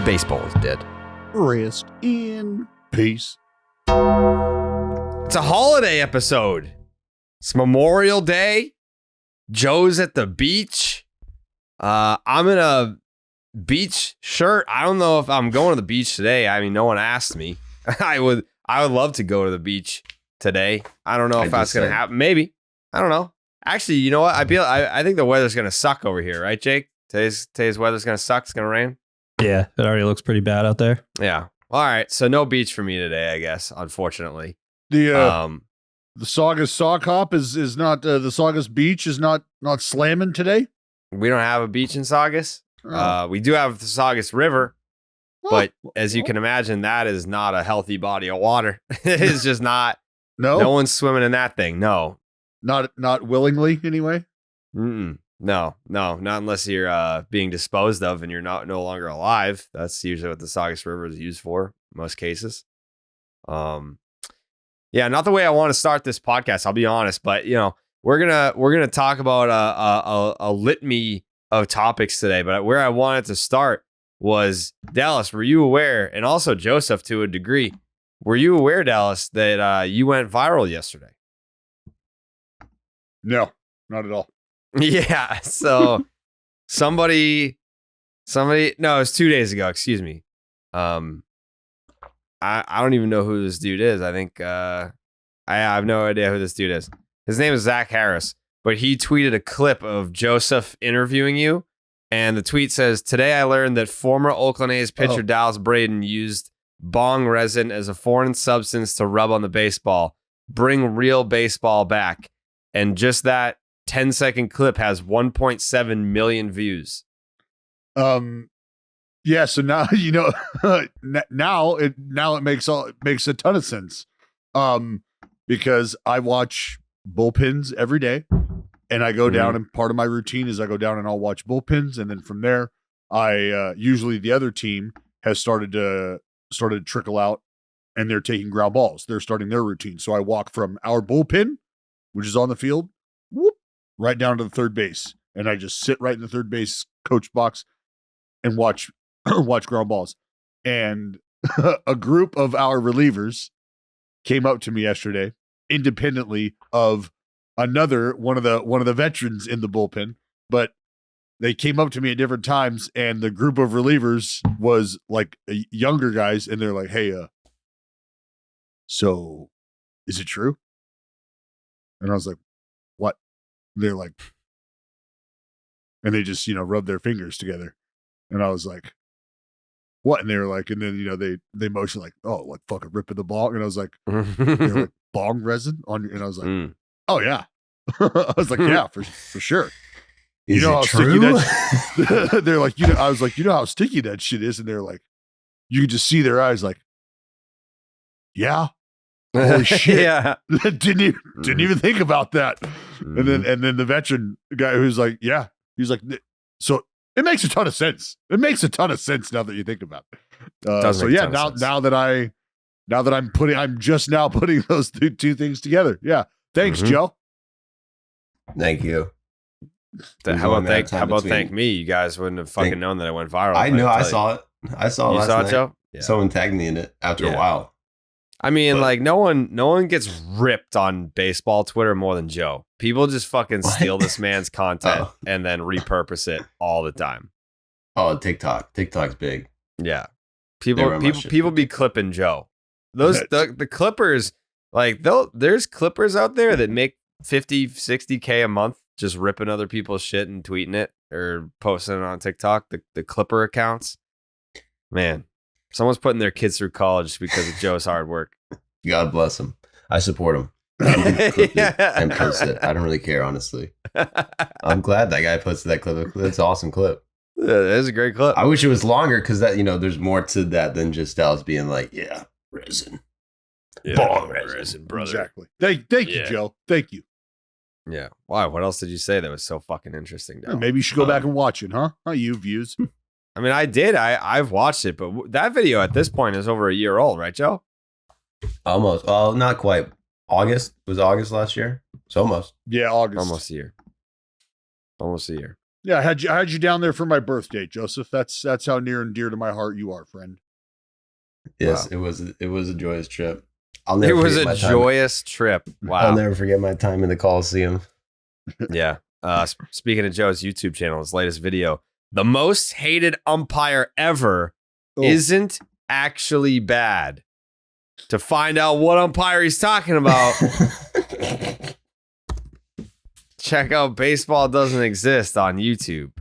Baseball is dead. Rest in peace. It's a holiday episode. It's Memorial Day. Joe's at the beach. I'm in a beach shirt. I don't know if I'm going to the beach today. I mean, no one asked me. I would love to go to the beach today. I don't know if that's going to happen. Maybe. I don't know. Actually, you know what? I think the weather's going to suck over here, right, Jake? Today's weather's going to suck. It's going to rain. Yeah, it already looks pretty bad out there. Yeah. All right. So no beach for me today, I guess, unfortunately. The Saugus Sock Hop is not the Saugus Beach is not slamming today. We don't have a beach in Saugus. We do have the Saugus River, but as you can imagine, that is not a healthy body of water. It is just not. No one's swimming in that thing. No, not willingly anyway. No, not unless you're being disposed of and you're no longer alive. That's usually what the Saugus River is used for in most cases. Yeah, not the way I want to start this podcast, I'll be honest, but you know, we're gonna talk about a litany of topics today. But where I wanted to start was Dallas. Were you aware, and also Joseph to a degree, were you aware, Dallas, that you went viral yesterday? No, not at all. Yeah, so somebody no, it was 2 days ago, excuse me. I don't even know who this dude is. I think I have no idea who this dude is. His name is Zach Harris, but he tweeted a clip of Joseph interviewing you, and the tweet says, "Today I learned that former Oakland A's pitcher Dallas Braden used bong resin as a foreign substance to rub on the baseball. Bring real baseball back." And just that 10-second clip has 1.7 million views. Yeah, so now you know. now it makes a ton of sense. Because I watch bullpens every day, and I go down, and part of my routine is I go down and I'll watch bullpens, and then from there, I usually the other team has started to trickle out, and they're taking ground balls. They're starting their routine, so I walk from our bullpen, which is on the field, right down to the third base, and I just sit right in the third base coach box and watch ground balls. And a group of our relievers came up to me yesterday, independently of another one of the veterans in the bullpen, but they came up to me at different times, and the group of relievers was like younger guys, and they're like, "Hey, so is it true?" And I was like, "What?" They're like, and they just rub their fingers together, and I was like, "What?" And they were like, and then they motioned like, "Oh, like fucking ripping the bong," and I was like, "They're like bong resin on," and I was like, "Oh yeah," I was like, "Yeah, for sure." Is how it sticky true? that they're like, I was like, how sticky that shit is, and they're like, you could just see their eyes like, "Yeah, holy shit, Yeah. didn't even think about that." And then the veteran guy who's like, "Yeah," he's like, "So it makes a ton of sense. It makes a ton of sense now that you think about it." So yeah, now that I'm just now putting those two things together. Yeah, thanks, Joe. Thank you. How about thank me? You guys wouldn't have fucking known that I went viral. I know. I saw it. I saw it. You last saw night. it, Joe? Yeah. Someone tagged me in it after a while. I mean, like no one gets ripped on baseball Twitter more than Joe. People just fucking steal this man's content and then repurpose it all the time. Oh, TikTok's big. Yeah, people be clipping Joe. The Clippers, like there's Clippers out there that make 50, 60K a month just ripping other people's shit and tweeting it or posting it on TikTok. The Clipper accounts, man. Someone's putting their kids through college just because of Joe's hard work. God bless him. I support him. And post it. I don't really care, honestly. I'm glad that guy posted that clip. That's an awesome clip. Yeah, that is a great clip. I wish it was longer because that there's more to that than just Dallas being like, "Yeah, resin, bong resin, brother." Exactly. Thank you, Joe. Thank you. Yeah. Why? What else did you say that was so fucking interesting? Maybe you should go back and watch it, huh? How you views? I mean, I did. I've watched it, but that video at this point is over a year old, right, Joe? Almost. Well, not quite. August was August last year. It's almost. Yeah, August. Almost a year. Yeah, I had you down there for my birthday, Joseph. That's how near and dear to my heart you are, friend. Yes, Wow. it was a joyous trip. I'll It never was forget a my time. joyous trip. Wow. I'll never forget my time in the Coliseum. Yeah. Speaking of Joe's YouTube channel, his latest video, the most hated umpire ever isn't actually bad. To find out what umpire he's talking about, check out Baseball Doesn't Exist on YouTube.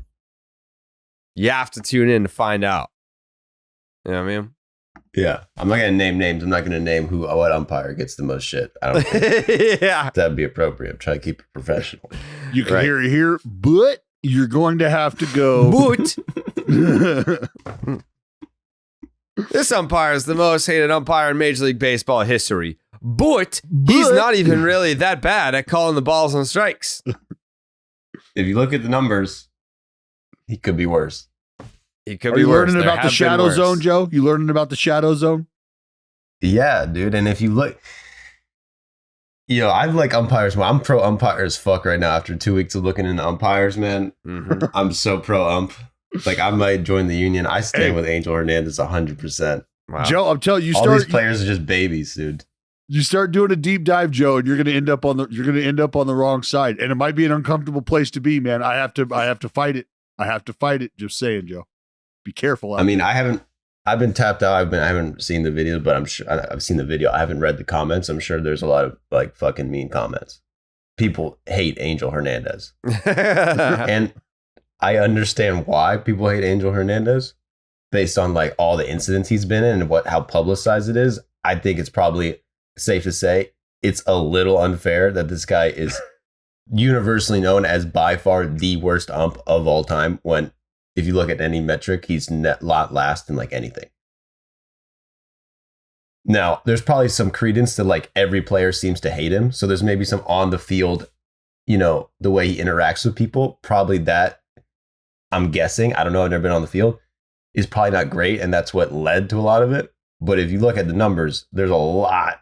You have to tune in to find out. You know what I mean? Yeah, I'm not gonna name names. I'm not gonna name what umpire gets the most shit. I don't think Yeah. that'd be appropriate. I'm trying to keep it professional. You can Right. hear it here, but you're going to have to go. But this umpire is the most hated umpire in Major League Baseball history. But he's not even really that bad at calling the balls and strikes. If you look at the numbers, he could be worse. He could Are be you worse. learning There about the have been shadow worse. zone, Joe? You learning about the shadow zone? Yeah, dude. And if you look, I like umpires. Well, I'm pro umpire as fuck right now. After 2 weeks of looking into umpires, man, Mhm. I'm so pro ump. Like I might join the union. I stand Hey. with Angel Hernandez 100%. Wow. Joe, I'm telling you, All these players are just babies, dude. you start doing a deep dive, Joe, and you're going to end up on the wrong side, and it might be an uncomfortable place to be, man. I have to fight it. I have to fight it. Just saying, Joe. Be careful. I mean, I've been tapped out. I haven't seen the video, but I'm sure I've seen the video. I haven't read the comments. I'm sure there's a lot of like fucking mean comments. People hate Angel Hernandez. And I understand why people hate Angel Hernandez based on like all the incidents he's been in and how publicized it is. I think it's probably safe to say it's a little unfair that this guy is universally known as by far the worst ump of all time, when if you look at any metric, he's lot last in like anything. Now, there's probably some credence to like every player seems to hate him. So there's maybe some on the field, the way he interacts with people, probably that, I'm guessing, I don't know, I've never been on the field, is probably not great. And that's what led to a lot of it. But if you look at the numbers, there's a lot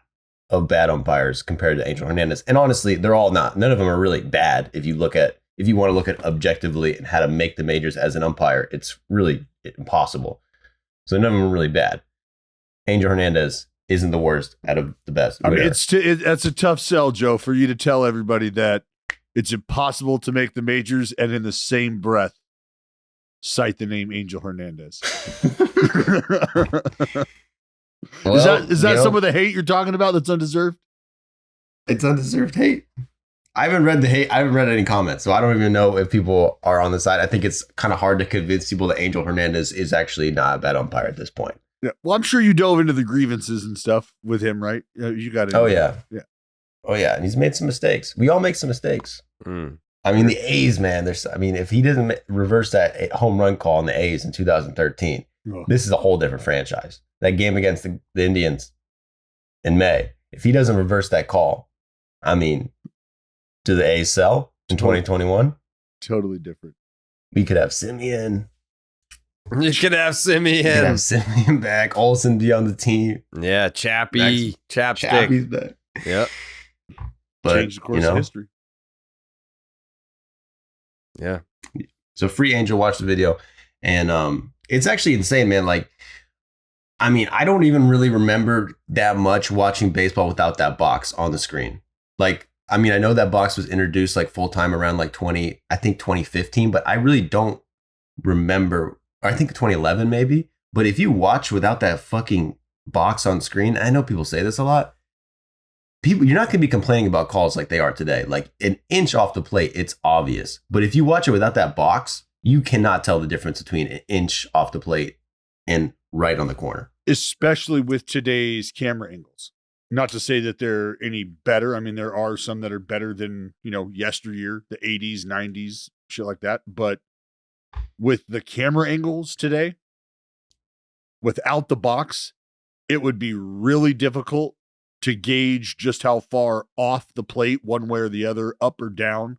of bad umpires compared to Angel Hernandez. And honestly, they're all not. None of them are really bad. If you want to look at objectively and how to make the majors as an umpire, it's really impossible. So none of them are really bad. Angel Hernandez isn't the worst out of the best. I mean, that's a tough sell, Joe, for you to tell everybody that it's impossible to make the majors and in the same breath cite the name Angel Hernandez. Is that some of the hate you're talking about that's undeserved? It's undeserved hate. I haven't read the hate. I haven't read any comments, so I don't even know if people are on the side. I think it's kind of hard to convince people that Angel Hernandez is actually not a bad umpire at this point. Yeah. Well, I'm sure you dove into the grievances and stuff with him, right? You got it. Oh yeah. Yeah. Oh yeah. And he's made some mistakes. We all make some mistakes. Mm. I mean, the A's, man. If he doesn't reverse that home run call on the A's in 2013, this is a whole different franchise. That game against the Indians in May. If he doesn't reverse that call, I mean, do the A's sell in 2021? Totally different. We could have Simeon. You could have We could have Simeon. Simeon back. Olsen be on the team. Yeah, Chappie. Chapstick. Chappie's back. Yep. But, Change the course of history. Yeah. So free Angel, watch the video. And it's actually insane, man. Like, I mean, I don't even really remember that much watching baseball without that box on the screen. Like, I mean, I know that box was introduced like full time around like 2015, but I really don't remember, or I think 2011 maybe. But if you watch without that fucking box on screen, I know people say this a lot. You're not going to be complaining about calls like they are today. Like an inch off the plate, it's obvious. But if you watch it without that box, you cannot tell the difference between an inch off the plate and right on the corner. Especially with today's camera angles. Not to say that they're any better. I mean, there are some that are better than, yesteryear, the 80s, 90s, shit like that. But with the camera angles today, without the box, it would be really difficult to gauge just how far off the plate, one way or the other, up or down,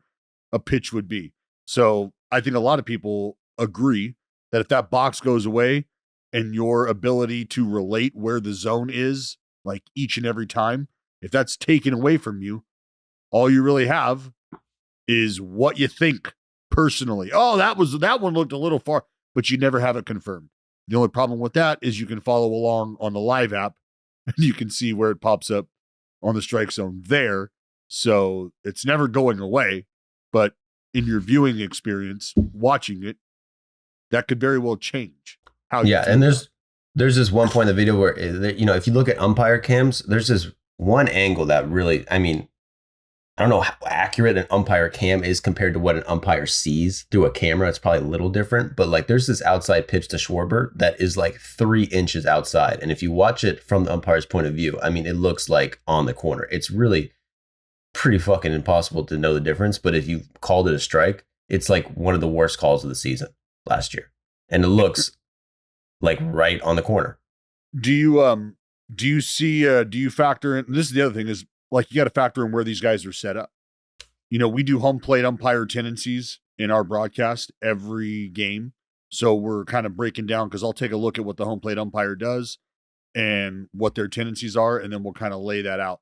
a pitch would be. So I think a lot of people agree that if that box goes away and your ability to relate where the zone is, like each and every time, if that's taken away from you, all you really have is what you think personally. Oh, that one looked a little far, but you never have it confirmed. The only problem with that is you can follow along on the live app and you can see where it pops up on the strike zone there. So it's never going away, but in your viewing experience, watching it, that could very well change how you Yeah, feel and about it. there's this one point in the video where, if you look at umpire cams, there's this one angle that really, I mean, I don't know how accurate an umpire cam is compared to what an umpire sees through a camera. It's probably a little different, but like there's this outside pitch to Schwarber that is like 3 inches outside. And if you watch it from the umpire's point of view, I mean, it looks like on the corner. It's really pretty fucking impossible to know the difference. But if you called it a strike, it's like one of the worst calls of the season last year. And it looks like right on the corner. Do you factor in, this is the other thing, is like you got to factor in where these guys are set up. We do home plate umpire tendencies in our broadcast every game. So we're kind of breaking down, because I'll take a look at what the home plate umpire does and what their tendencies are, and then we'll kind of lay that out.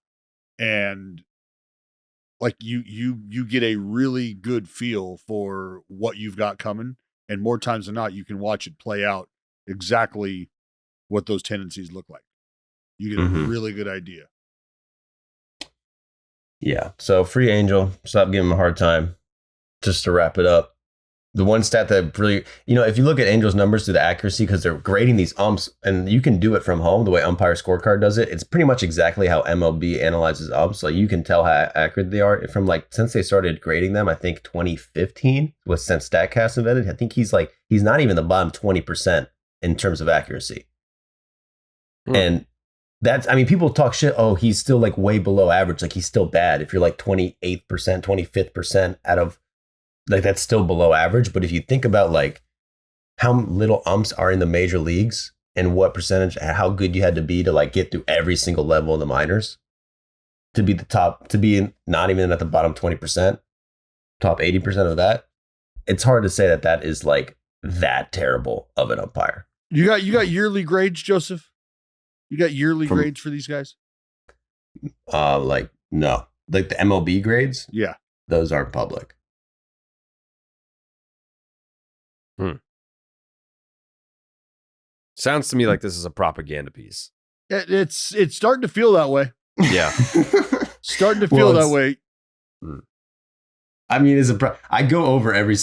And like you get a really good feel for what you've got coming. And more times than not, you can watch it play out exactly what those tendencies look like. You get a really good idea. Yeah. So Free Angel, stop giving him a hard time. Just to wrap it up, the one stat that really, if you look at Angel's numbers through the accuracy, because they're grading these umps, and you can do it from home the way Umpire Scorecard does it. It's pretty much exactly how MLB analyzes umps. Like you can tell how accurate they are from since they started grading them. I think 2015 was since Statcast invented. I think he's not even the bottom 20% in terms of accuracy. And people talk shit. Oh, he's still like way below average. Like he's still bad. If you're like 28%, 25% out of, like that's still below average. But if you think about like how little umps are in the major leagues and what percentage, how good you had to be to like get through every single level in the minors to be the top, to be not even at the bottom 20%, top 80% of that. It's hard to say that is like that terrible of an umpire. You got yearly grades, Joseph? You got yearly grades for these guys? No, like the MLB grades. Yeah, those aren't public. Sounds to me like this is a propaganda piece. It's starting to feel that way. Yeah, starting to feel that way. I mean, I go over every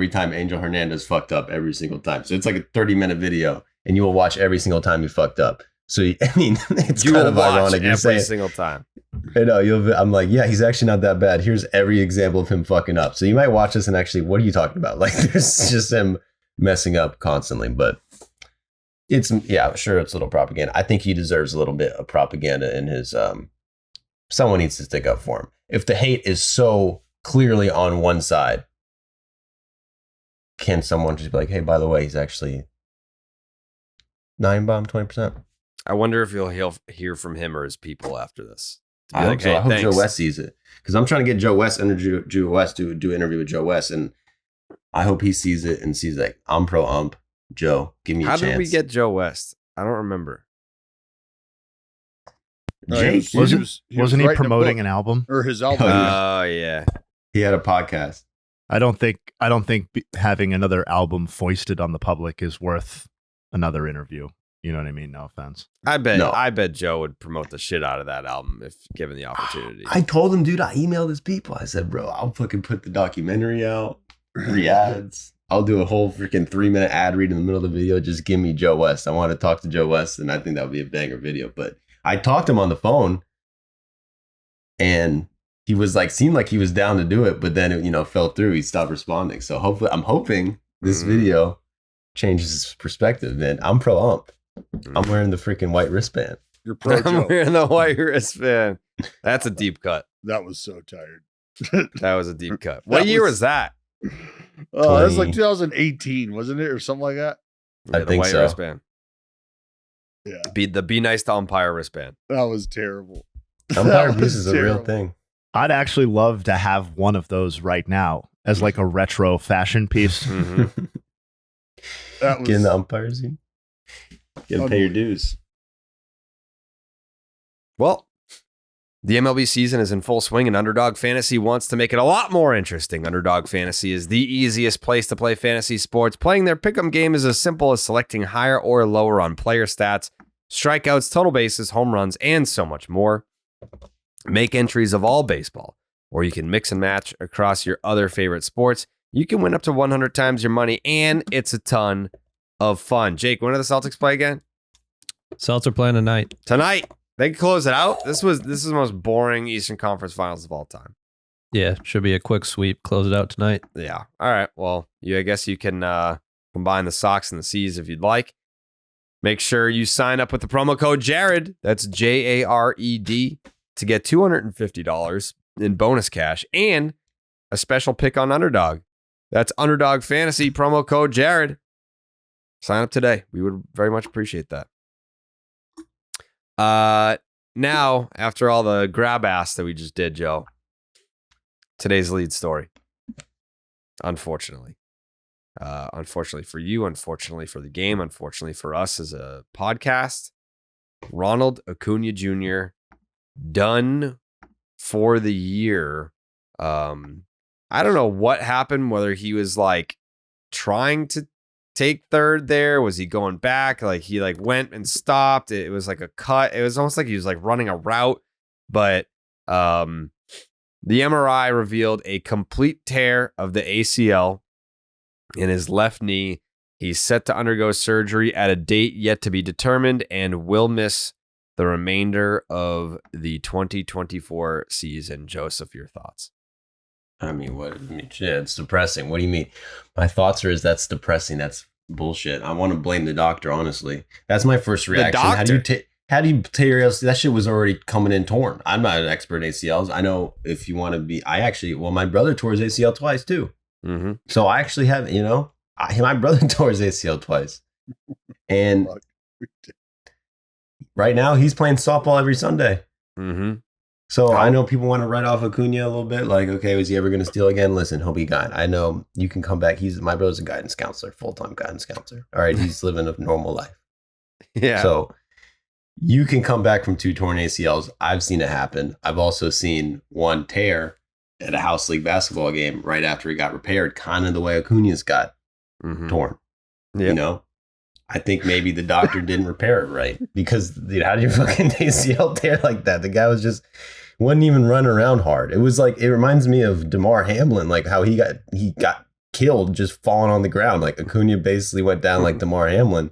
time Angel Hernandez fucked up every single time. So it's like a 30-minute video, and you will watch every single time he fucked up. So I mean, it's you kind will of watch ironic. every single time. I know I'm like, yeah, he's actually not that bad. Here's every example of him fucking up. So you might watch this and actually, what are you talking about? Like, there's just him messing up constantly. But sure, it's a little propaganda. I think he deserves a little bit of propaganda in his. Someone needs to stick up for him. If the hate is so clearly on one side, can someone just be like, hey, by the way, he's actually 20%? I wonder if he'll hear from him or his people after this. I hope so. I hope Joe West sees it, because I'm trying to get Joe West to do an interview with Joe West, and I hope he sees it and sees like, I'm pro ump. Joe, give me a chance. How did we get Joe West? I don't remember. Jake, wasn't he promoting an album or his album? Oh yeah, he had a podcast. I don't think having another album foisted on the public is worth another interview. You know what I mean? No offense. I bet Joe would promote the shit out of that album if given the opportunity. I told him, dude, I emailed his people. I said, bro, I'll fucking put the documentary out, 3 ads. I'll do a whole freaking 3-minute ad read in the middle of the video. Just give me Joe West. I want to talk to Joe West, and I think that would be a banger video. But I talked to him on the phone, and he was like, seemed like he was down to do it, but then it, fell through. He stopped responding. So I'm hoping this video changes his perspective. Man, I'm pro ump. I'm wearing the freaking white wristband. You're pro Joe. I'm wearing the white wristband. That's a deep cut. That was so tired. That was a deep cut. What year was that? Oh, that was like 2018, wasn't it, or something like that? Yeah, I think white so. Wristband. Yeah, the be nice to umpire wristband. that was terrible. Umpire abuse is a real thing. I'd actually love to have one of those right now as like a retro fashion piece. Mm-hmm. That was Get in the umpires. You gotta pay your dues. Well, The MLB season is in full swing, and Underdog Fantasy wants to make it a lot more interesting. Underdog Fantasy is the easiest place to play fantasy sports. Playing their pick'em game is as simple as selecting higher or lower on player stats, strikeouts, total bases, home runs, and so much more. Make entries of all baseball, or you can mix and match across your other favorite sports. You can win up to 100 times your money, and it's a ton of fun. Jake, when do the Celtics play again? Celtics are playing tonight. Tonight. They can close it out. This is the most boring Eastern Conference Finals of all time. Yeah, should be a quick sweep. Close it out tonight. Yeah. All right. Well, I guess you can combine the Sox and the C's if you'd like. Make sure you sign up with the promo code Jared. That's JARED to get $250 in bonus cash and a special pick on Underdog. That's Underdog Fantasy, promo code Jared. Sign up today. We would very much appreciate that. Now, after all the grab ass that we just did, Joe, today's lead story. Unfortunately. Unfortunately for you, unfortunately for the game, unfortunately for us as a podcast, Ronald Acuña Jr. done for the year. I don't know what happened, whether he was like trying to take third there. Was he going back? Like he like went and stopped. It was like a cut. It was almost like he was like running a route, but the MRI revealed a complete tear of the ACL in his left knee. He's set to undergo surgery at a date yet to be determined and will miss the remainder of the 2024 season. Joseph, your thoughts? I mean, shit, it's depressing. What do you mean? My thoughts are that's depressing. That's bullshit. I want to blame the doctor, honestly. That's my first reaction. How do you tear your ACL? That shit was already coming in torn. I'm not an expert in ACLs. I know if you want to be, my brother tore his ACL twice too. Mm-hmm. So I actually have, my brother tore his ACL twice. And right now he's playing softball every Sunday. Mm-hmm. So I know people want to write off Acuña a little bit. Like, okay, was he ever going to steal again? Listen, he'll be gone. I know you can come back. My brother's a guidance counselor, full-time guidance counselor. All right, he's living a normal life. Yeah. So you can come back from 2 torn ACLs. I've seen it happen. I've also seen one tear at a house league basketball game right after he got repaired, kind of the way Acuña's got torn. Yeah. I think maybe the doctor didn't repair it right because, dude, how do you fucking ACL tear like that? The guy wouldn't even run around hard. It was like, it reminds me of DeMar Hamlin, like how he got killed just falling on the ground. Like Acuña basically went down like DeMar Hamlin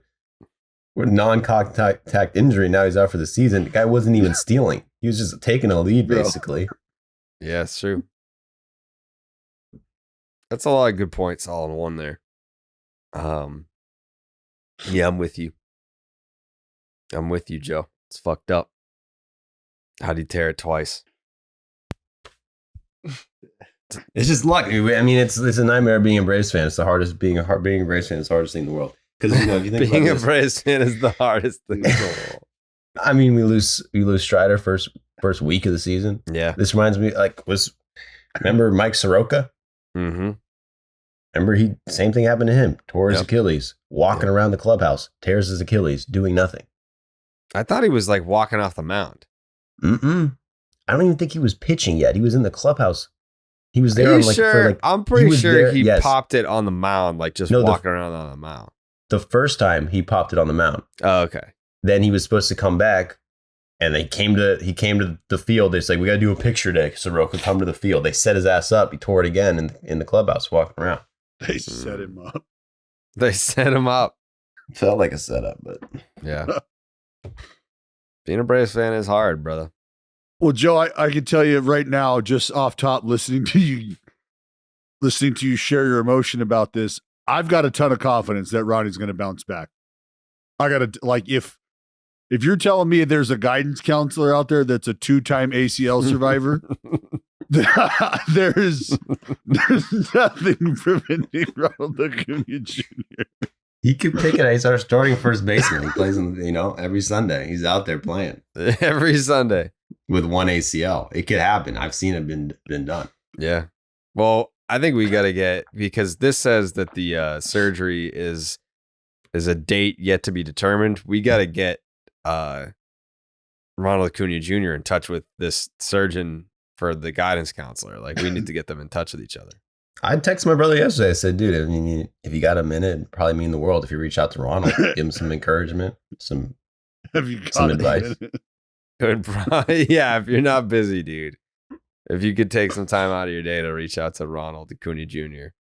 with non-contact injury. Now he's out for the season. The guy wasn't even stealing. He was just taking a lead basically. Yeah, it's true. That's a lot of good points all in one there. Yeah, I'm with you. I'm with you, Joe. It's fucked up. How'd he tear it twice? It's just luck. I mean, it's a nightmare being a Braves fan. It's the hardest being a Braves fan is the hardest thing in the world. Because if you think being a this, Braves fan is the hardest thing in the world. I mean, we lose Strider first week of the season. Yeah. This reminds me, remember Mike Soroka? Mm-hmm. Remember same thing happened to him. Tore his Achilles, walking around the clubhouse, tears his Achilles, doing nothing. I thought he was like walking off the mound. I don't even think he was pitching yet. He was in the clubhouse. He was there. I'm pretty sure he popped it on the mound, like just walking around on the mound. The first time he popped it on the mound. Oh, okay. Then he was supposed to come back, and he came to the field. They said, "We got to do a picture day." Soroka, come to the field. They set his ass up. He tore it again in the clubhouse, walking around. They set him up. They set him up. Felt like a setup, but yeah. Being a Braves fan is hard, brother. Well, Joe, I can tell you right now, just off top, listening to you share your emotion about this, I've got a ton of confidence that Ronnie's going to bounce back. I got to, like, if you're telling me there's a guidance counselor out there that's a 2-time ACL survivor, there's nothing preventing Ronald Acuña Jr. He could pick it. He's our starting first baseman. He plays every Sunday. He's out there playing every Sunday with one ACL. It could happen. I've seen it been done. Yeah. Well, I think we got to get, because this says that the surgery is a date yet to be determined. We got to get Ronald Acuña Jr. in touch with this surgeon for the guidance counselor. Like, we need to get them in touch with each other. I texted my brother yesterday. I said, dude, I mean, if you got a minute, it'd probably mean the world if you reach out to Ronald, give him some encouragement, some advice. Good, yeah, if you're not busy, dude. If you could take some time out of your day to reach out to Ronald Acuña Jr.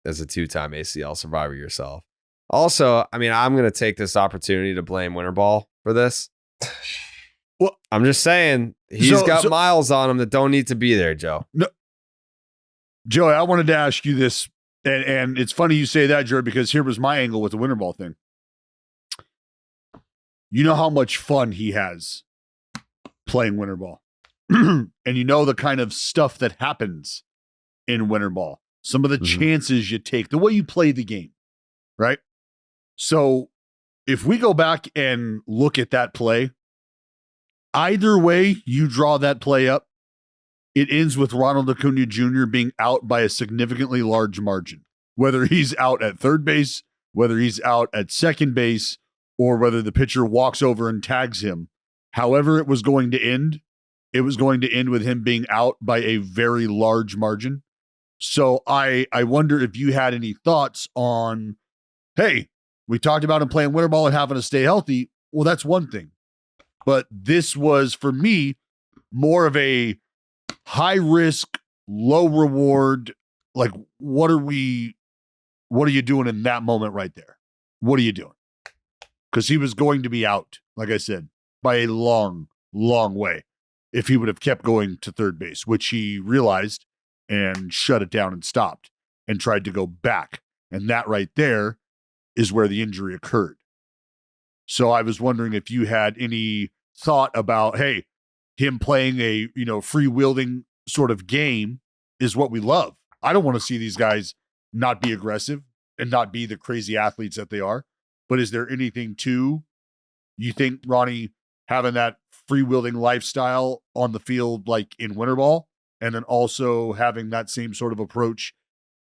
As a 2-time ACL survivor yourself. Also, I mean, I'm going to take this opportunity to blame Winter Ball for this. Well, I'm just saying, he's got miles on him that don't need to be there, Joe. No, Joey, I wanted to ask you this, and it's funny you say that, Jared, because here was my angle with the Winter Ball thing. You know how much fun he has playing Winter Ball. And you know the kind of stuff that happens in Winter Ball. Some of the chances you take, the way you play the game, right? So if we go back and look at that play, either way you draw that play up, it ends with Ronald Acuña Jr. being out by a significantly large margin. Whether he's out at third base, whether he's out at second base, or whether the pitcher walks over and tags him. However it was going to end, it was going to end with him being out by a very large margin. So I wonder if you had any thoughts on, hey, we talked about him playing Winter Ball and having to stay healthy. Well, that's one thing. But this was, for me, more of a high risk, low reward. Like, what are you doing in that moment right there? What are you doing? Because he was going to be out, like I said, by a long, long way if he would have kept going to third base, which he realized and shut it down and stopped and tried to go back. And that right there is where the injury occurred. So I was wondering if you had any thought about, hey, him playing a, free-wielding sort of game is what we love. I don't want to see these guys not be aggressive and not be the crazy athletes that they are. But is there anything you think, Ronnie, having that free-wielding lifestyle on the field like in Winter Ball, and then also having that same sort of approach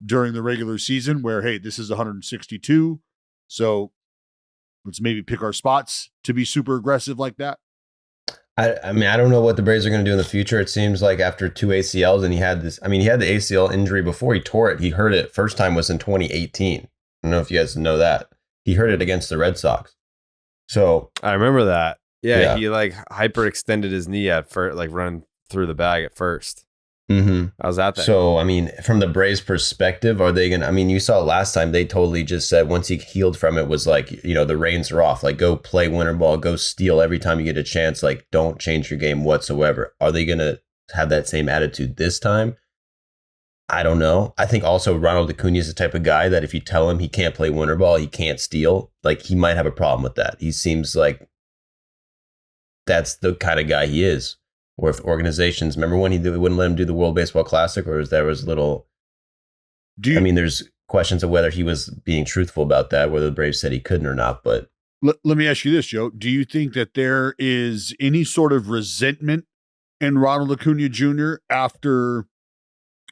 during the regular season where, hey, this is 162, so let's maybe pick our spots to be super aggressive like that? I mean, I don't know what the Braves are going to do in the future. It seems like after 2 ACLs, and he had the ACL injury before he tore it. He hurt it. First time was in 2018. I don't know if you guys know that. He hurt it against the Red Sox. So I remember that. Yeah. He like hyperextended his knee at first, like running through the bag at first. Mm-hmm. I was at that. So, I mean, from the Braves' perspective, are they going to, I mean, you saw last time they totally just said once he healed from it was like, the reins are off. Like, go play Winter Ball, go steal every time you get a chance. Like, don't change your game whatsoever. Are they going to have that same attitude this time? I don't know. I think also Ronald Acuña is the type of guy that if you tell him he can't play Winter Ball, he can't steal, like, he might have a problem with that. He seems like that's the kind of guy he is. Or if organizations, remember when he wouldn't let him do the World Baseball Classic, or there was little, there's questions of whether he was being truthful about that, whether the Braves said he couldn't or not. But let me ask you this, Joe. Do you think that there is any sort of resentment in Ronald Acuña Jr. after,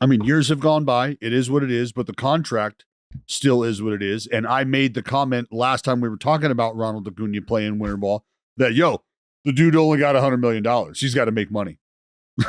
years have gone by, it is what it is, but the contract still is what it is. And I made the comment last time we were talking about Ronald Acuña playing Winter Ball that, the dude only got $100 million. He's got to make money.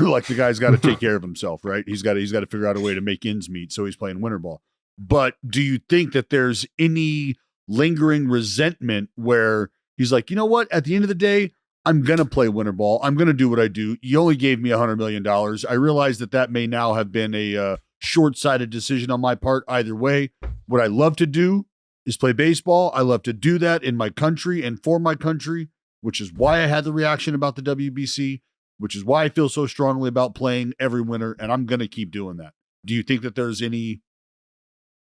Like, the guy's got to take care of himself, right? He's got to figure out a way to make ends meet. So he's playing Winter Ball. But do you think that there's any lingering resentment where he's like, you know what? At the end of the day, I'm going to play Winter Ball. I'm going to do what I do. You only gave me $100 million. I realize that may now have been a short-sighted decision on my part either way. What I love to do is play baseball. I love to do that in my country and for my country, which is why I had the reaction about the WBC, which is why I feel so strongly about playing every winter, and I'm going to keep doing that. Do you think that there's any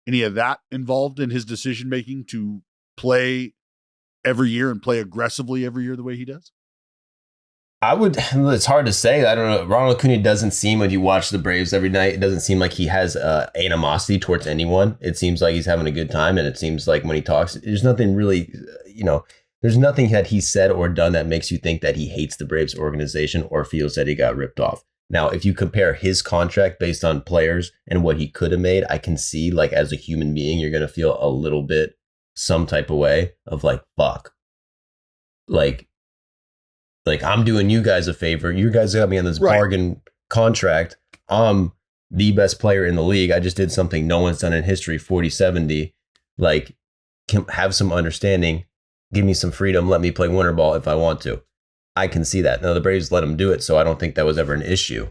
of that involved in his decision-making to play every year and play aggressively every year the way he does? It's hard to say. I don't know. Ronald Acuña doesn't seem, when you watch the Braves every night, it doesn't seem like he has animosity towards anyone. It seems like he's having a good time, and it seems like when he talks, there's nothing really, there's nothing that he said or done that makes you think that he hates the Braves organization or feels that he got ripped off. Now, if you compare his contract based on players and what he could have made, I can see, like, as a human being, you're going to feel a little bit some type of way of like, fuck. Like, Like, I'm doing you guys a favor. You guys got me on this bargain contract. I'm the best player in the league. I just did something no one's done in history, 40-70. Like, can have some understanding. Give me some freedom. Let me play winter ball if I want to. I can see that. Now, the Braves let him do it, so I don't think that was ever an issue.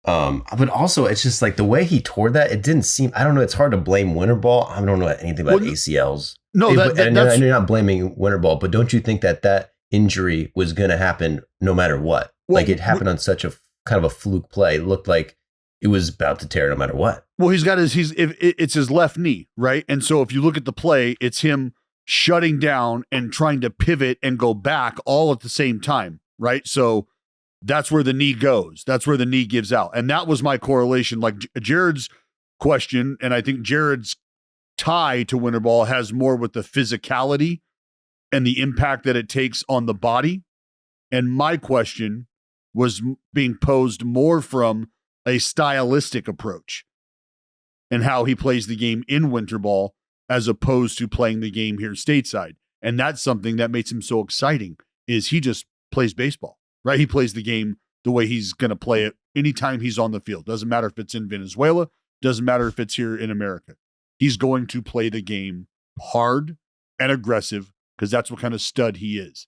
But also, it's just like the way he tore that, it didn't seem, I don't know, it's hard to blame winter ball. I don't know anything about ACLs. No, and you're not blaming winter ball, but don't you think that injury was going to happen no matter what? Well, like, it happened on such a kind of a fluke play. It looked like it was about to tear no matter what. Well, it's his left knee, right? And so if you look at the play, it's him shutting down and trying to pivot and go back all at the same time, right? So that's where the knee goes. That's where the knee gives out. And that was my correlation. Like Jared's question, and I think Jared's tie to winter ball has more with the physicality and the impact that it takes on the body. And my question was being posed more from a stylistic approach and how he plays the game in winter ball as opposed to playing the game here stateside. And that's something that makes him so exciting, is he just plays baseball, right? He plays the game the way he's going to play it anytime he's on the field. Doesn't matter if it's in Venezuela, doesn't matter if it's here in America. He's going to play the game hard and aggressive because that's what kind of stud he is.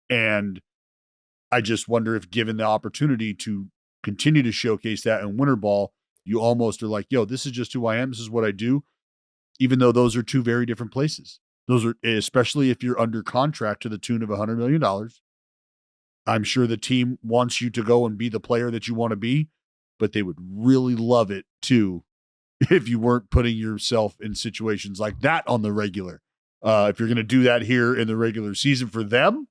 And I just wonder if, given the opportunity to continue to showcase that in winter ball, you almost are like, yo, this is just who I am. This is what I do. Even though those are two very different places. Those are, especially if you're under contract to the tune of $100 million. I'm sure the team wants you to go and be the player that you want to be, but they would really love it too if you weren't putting yourself in situations like that on the regular. If you're going to do that here in the regular season for them,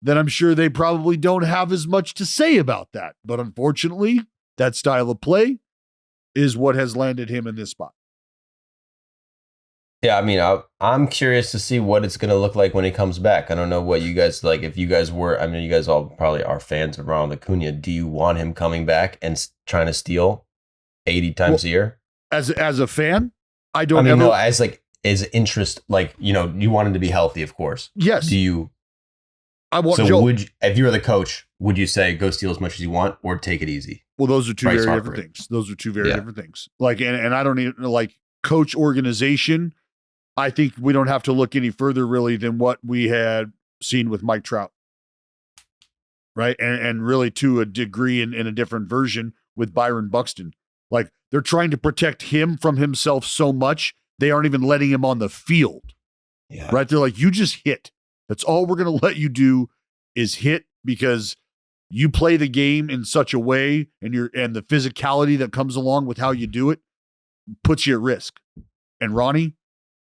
then I'm sure they probably don't have as much to say about that. But unfortunately, that style of play is what has landed him in this spot. Yeah, I mean, I'm curious to see what it's going to look like when he comes back. I don't know what you guys, like, if you guys were, I mean, you guys all probably are fans of Ronald Acuña. Do you want him coming back and trying to steal 80 times a year? As a fan, I don't know, as interest, like, you know, you want him to be healthy, of course. Yes. Do you? I want so Joe. If you were the coach, would you say go steal as much as you want or take it easy? Well, those are two very different things. Those are two very different things. Like, and I don't even like coach organization. I think we don't have to look any further really than what we had seen with Mike Trout. Right. And really to a degree in a different version with Byron Buxton. Like, they're trying to protect him from himself so much, they aren't even letting him on the field. Yeah. Right. They're like, you just hit. That's all we're going to let you do is hit, because you play the game in such a way and the physicality that comes along with how you do it puts you at risk. And Ronnie,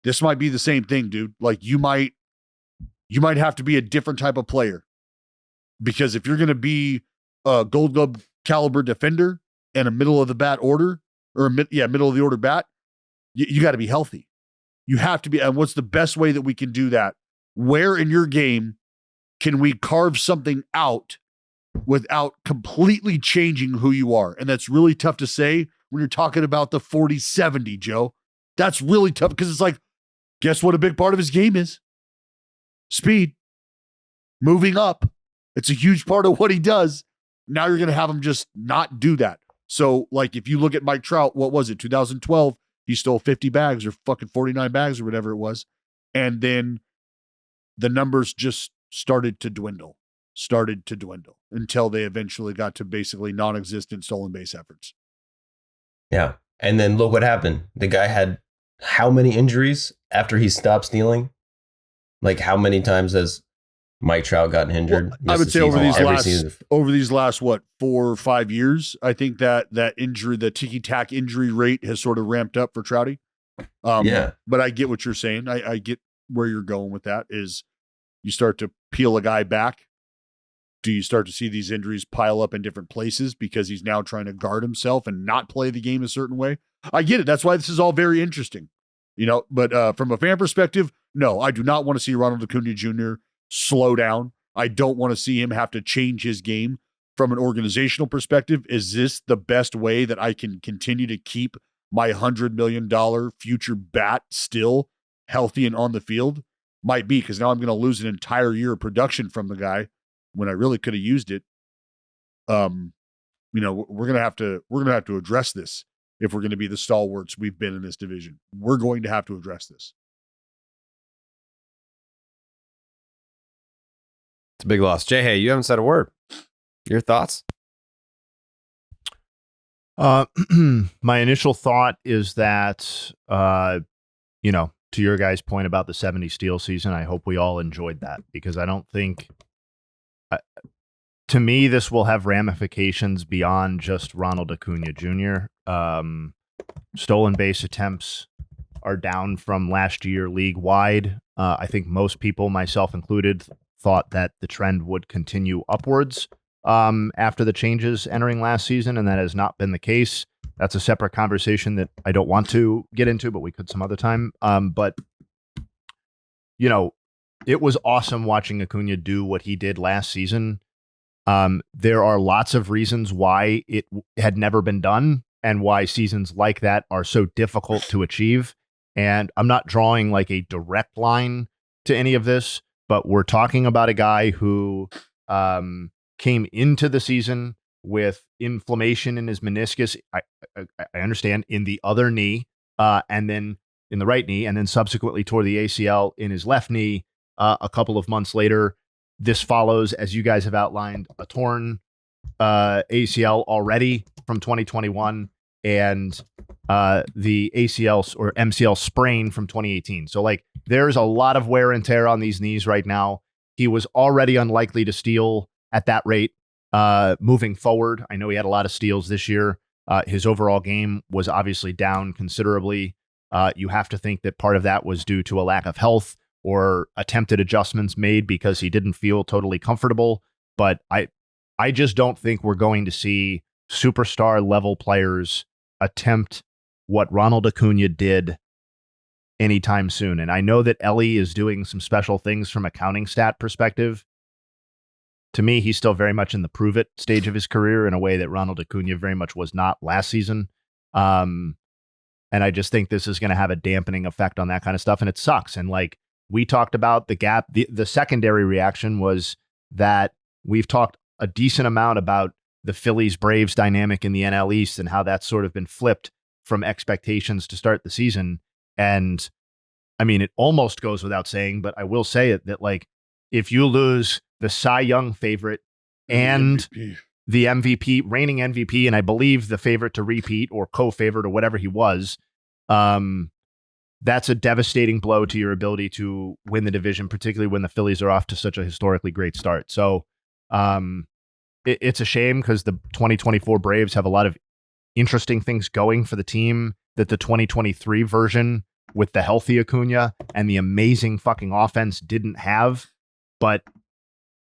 this might be the same thing, dude. Like, you might have to be a different type of player, because if you're going to be a Gold Glove caliber defender and a middle of the bat order, or middle of the order bat, you got to be healthy. You have to be. And what's the best way that we can do that? Where in your game can we carve something out without completely changing who you are? And that's really tough to say when you're talking about the 40-70, Joe. That's really tough, because it's like, guess what a big part of his game is? Speed. Moving up. It's a huge part of what he does. Now you're going to have him just not do that. So, like, if you look at Mike Trout, what was it, 2012? He stole 50 bags or fucking 49 bags or whatever it was. And then the numbers just started to dwindle until they eventually got to basically non-existent stolen base efforts. Yeah. And then look what happened. The guy had how many injuries after he stopped stealing? Like, how many times has Mike Trout gotten injured? Well, I would say over these last, 4 or 5 years, I think that injury, the ticky-tack injury rate has sort of ramped up for Trouty. But I get what you're saying. I get where you're going with that. Is you start to peel a guy back. Do you start to see these injuries pile up in different places because he's now trying to guard himself and not play the game a certain way? I get it. That's why this is all very interesting, you know. But from a fan perspective, no, I do not want to see Ronald Acuña Jr. slow down. I don't want to see him have to change his game. From an organizational perspective, is this the best way that I can continue to keep my $100 million future bat still healthy and on the field? might be, because now I'm going to lose an entire year of production from the guy when I really could have used it. You know, we're going to have to address this if we're going to be the stalwarts we've been in this division. We're going to have to address this. It's a big loss. Jayhay, you haven't said a word. Your thoughts? My initial thought is that, you know, to your guys' point about the 70 steal season, I hope we all enjoyed that, because I don't think, to me, this will have ramifications beyond just Ronald Acuña Jr. Stolen base attempts are down from last year league-wide. I think most people, myself included, thought that the trend would continue upwards after the changes entering last season, and that has not been the case. That's a separate conversation that I don't want to get into, but we could some other time. But, you know, it was awesome watching Acuña do what he did last season. There are lots of reasons why it had never been done and why seasons like that are so difficult to achieve. And I'm not drawing like a direct line to any of this, but we're talking about a guy who came into the season with inflammation in his meniscus. I understand, in the other knee, and then in the right knee, and then subsequently tore the ACL in his left knee a couple of months later. This follows, as you guys have outlined, a torn ACL already from 2021 and the ACL or MCL sprain from 2018. So, like, there's a lot of wear and tear on these knees right now. He was already unlikely to steal at that rate moving forward. I know he had a lot of steals this year. His overall game was obviously down considerably. You have to think that part of that was due to a lack of health or attempted adjustments made because he didn't feel totally comfortable. But I just don't think we're going to see superstar level players attempt what Ronald Acuña did anytime soon. And I know that Ellie is doing some special things from a counting stat perspective. To me, he's still very much in the prove it stage of his career in a way that Ronald Acuña very much was not last season. And I just think this is going to have a dampening effect on that kind of stuff. And it sucks. And like we talked about the gap, the secondary reaction was that we've talked a decent amount about the Phillies Braves dynamic in the NL East and how that's sort of been flipped from expectations to start the season. And I mean, it almost goes without saying, but I will say it that, like, if you lose the Cy Young favorite and the MVP, reigning MVP, and I believe the favorite to repeat or co-favorite or whatever he was, that's a devastating blow to your ability to win the division, particularly when the Phillies are off to such a historically great start. So it's a shame because the 2024 Braves have a lot of interesting things going for the team that the 2023 version with the healthy Acuña and the amazing fucking offense didn't have. But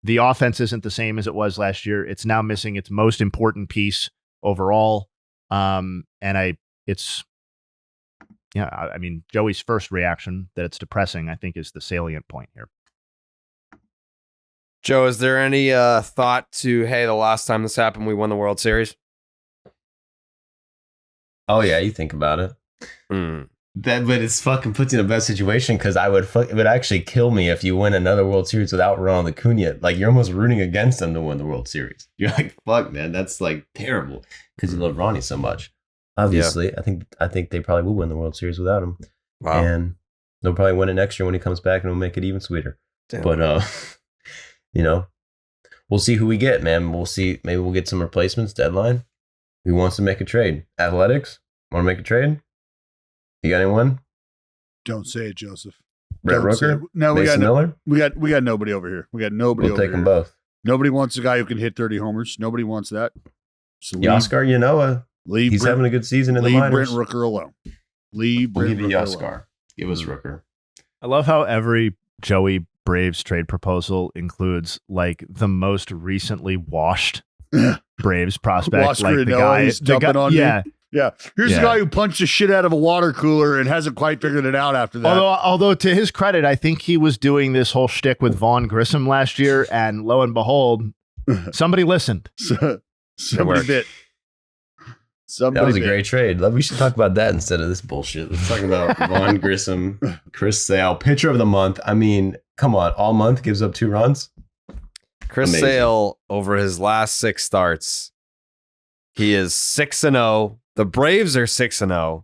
the offense isn't the same as it was last year. It's now missing its most important piece overall. I mean, Joey's first reaction that it's depressing, I think, is the salient point here. Joe, is there any thought to, hey, the last time this happened, we won the World Series? Oh yeah, you think about it. But it's fucking puts you in a bad situation because it would actually kill me if you win another World Series without Ronald Acuña. Like, you're almost rooting against them to win the World Series. You're like, fuck, man, that's like terrible because you love Ronnie so much. Obviously, yeah. I think they probably will win the World Series without him. Wow. And they'll probably win it next year when he comes back, and it'll make it even sweeter. Damn. But you know, we'll see who we get, man. We'll see. Maybe we'll get some replacements. Deadline. Who wants to make a trade? Athletics want to make a trade? You got anyone? Don't say it, Joseph. Brett Rooker? No, Mason Miller? We got nobody over here. We got nobody We'll over take here. them both. Nobody wants a guy who can hit 30 homers. Nobody wants that. So Oscar Yanoa. He's having a good season in the minors. Leave Brent Rooker alone. We'll give you Oscar. Give us Rooker. I love how every Joey Braves trade proposal includes like the most recently washed Braves prospect, Oscar like the Yanoa, guy dumping on me. yeah. Yeah, here's the guy who punched the shit out of a water cooler and hasn't quite figured it out after that. Although to his credit, I think he was doing this whole shtick with Vaughn Grissom last year, and lo and behold, somebody listened. Somebody bit. That was a great trade. We should talk about that instead of this bullshit. Let's talk about Vaughn Grissom, Chris Sale, pitcher of the month. I mean, come on, all month gives up 2 runs. Chris Sale, over his last 6 starts, he is 6-0. The Braves are 6-0.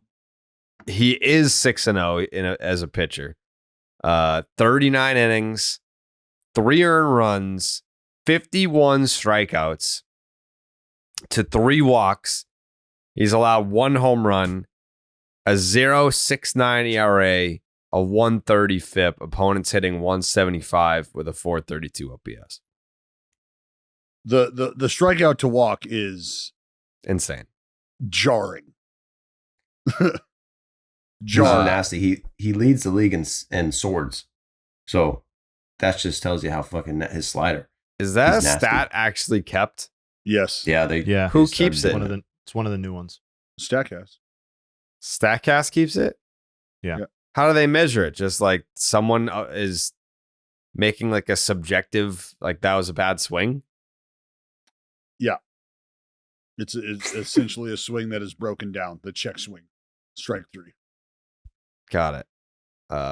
He is 6-0 as a pitcher. 39 innings, 3 earned runs, 51 strikeouts to 3 walks. He's allowed 1 home run, a 0.69 ERA, a 130 FIP. Opponents hitting 175 with a 432 OPS. The strikeout to walk is Insane. jarring. Jarring. Nasty. He leads the league in swords. So that just tells you how fucking his slider. Is that a stat actually kept? Yes. Yeah. Who keeps it? It's one of the new ones. Statcast. Statcast keeps it? Yeah. How do they measure it? Just like someone is making like a subjective, like that was a bad swing? Yeah. It's essentially a swing that is broken down. The check swing. Strike 3. Got it.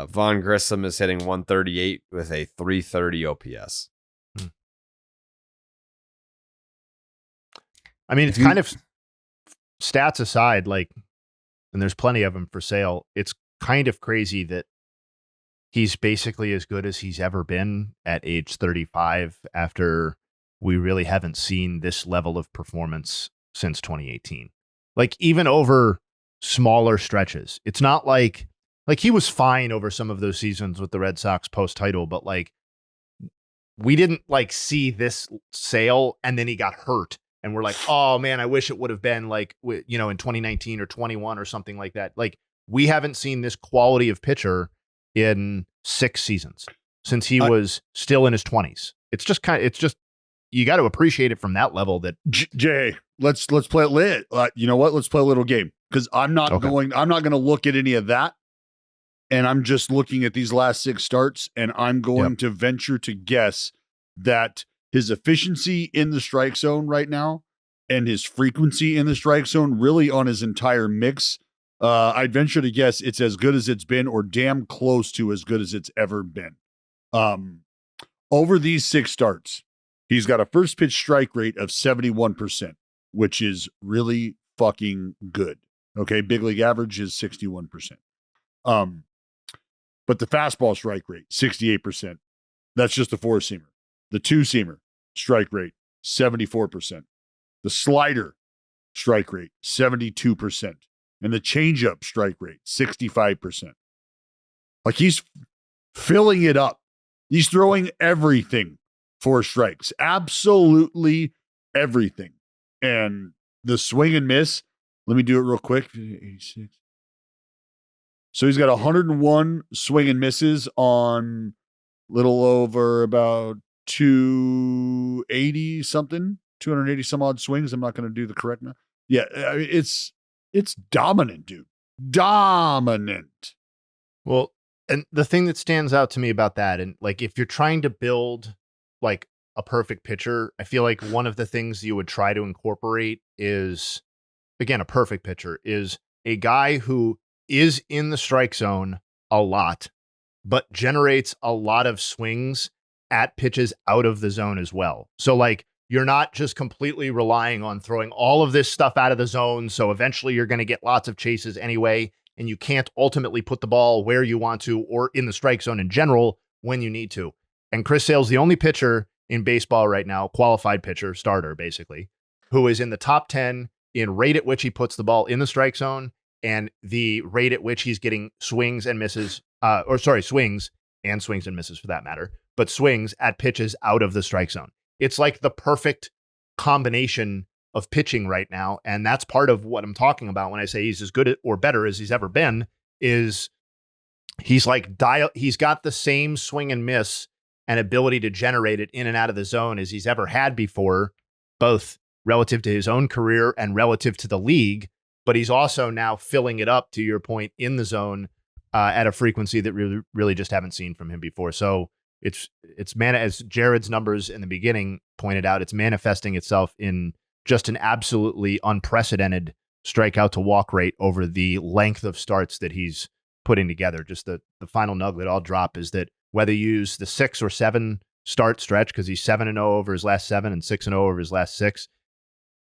Vaughn Grissom is hitting 138 with a 330 OPS. I mean, it's kind of stats aside, like, and there's plenty of them for sale. It's kind of crazy that he's basically as good as he's ever been at age 35 after we really haven't seen this level of performance since 2018. Like, even over smaller stretches, it's not like he was fine over some of those seasons with the Red Sox post-title, but like, we didn't like see this Sale and then he got hurt. And we're like, oh man, I wish it would have been like, in 2019 or 21 or something like that. Like, we haven't seen this quality of pitcher in 6 seasons since he was still in his 20s. It's just you got to appreciate it from that level. That Jay, let's play it lit. You know what? Let's play a little game, because I'm not going to look at any of that. And I'm just looking at these last 6 starts, and I'm going to venture to guess that his efficiency in the strike zone right now and his frequency in the strike zone, really on his entire mix, I'd venture to guess it's as good as it's been, or damn close to as good as it's ever been. Over these 6 starts, he's got a first pitch strike rate of 71%, which is really fucking good. Okay, big league average is 61%. But the fastball strike rate, 68%. That's just the 4-seamer. The 2-seamer strike rate, 74%. The slider strike rate, 72%. And the changeup strike rate, 65%. Like, he's filling it up. He's throwing everything for strikes. Absolutely everything. And the swing and miss, let me do it real quick. 86. So he's got 101 swing and misses on little over about 280 something, 280 some odd swings. I'm not going to do the correct math. Yeah, I mean, it's dominant, dude. Dominant. Well, and the thing that stands out to me about that, and like, if you're trying to build like a perfect pitcher, I feel like one of the things you would try to incorporate is, again, a perfect pitcher is a guy who is in the strike zone a lot, but generates a lot of swings at pitches out of the zone as well. So like, you're not just completely relying on throwing all of this stuff out of the zone. So eventually you're going to get lots of chases anyway, and you can't ultimately put the ball where you want to, or in the strike zone in general when you need to. And Chris Sale's the only pitcher in baseball right now, qualified pitcher, starter basically, who is in the top 10 in rate at which he puts the ball in the strike zone, and the rate at which he's getting swings and misses, swings and swings and misses for that matter, but swings at pitches out of the strike zone. It's like the perfect combination of pitching right now. And that's part of what I'm talking about when I say he's as good or better as he's ever been, is he's like he's got the same swing and miss and ability to generate it in and out of the zone as he's ever had before, both relative to his own career and relative to the league. But he's also now filling it up, to your point, in the zone at a frequency that really just haven't seen from him before. So it's as Jared's numbers in the beginning pointed out, it's manifesting itself in just an absolutely unprecedented strikeout to walk rate over the length of starts that he's putting together. Just the final nugget I'll drop is that whether you use the 6 or 7 start stretch, because he's 7-0 over his last 7 and 6-0 over his last 6,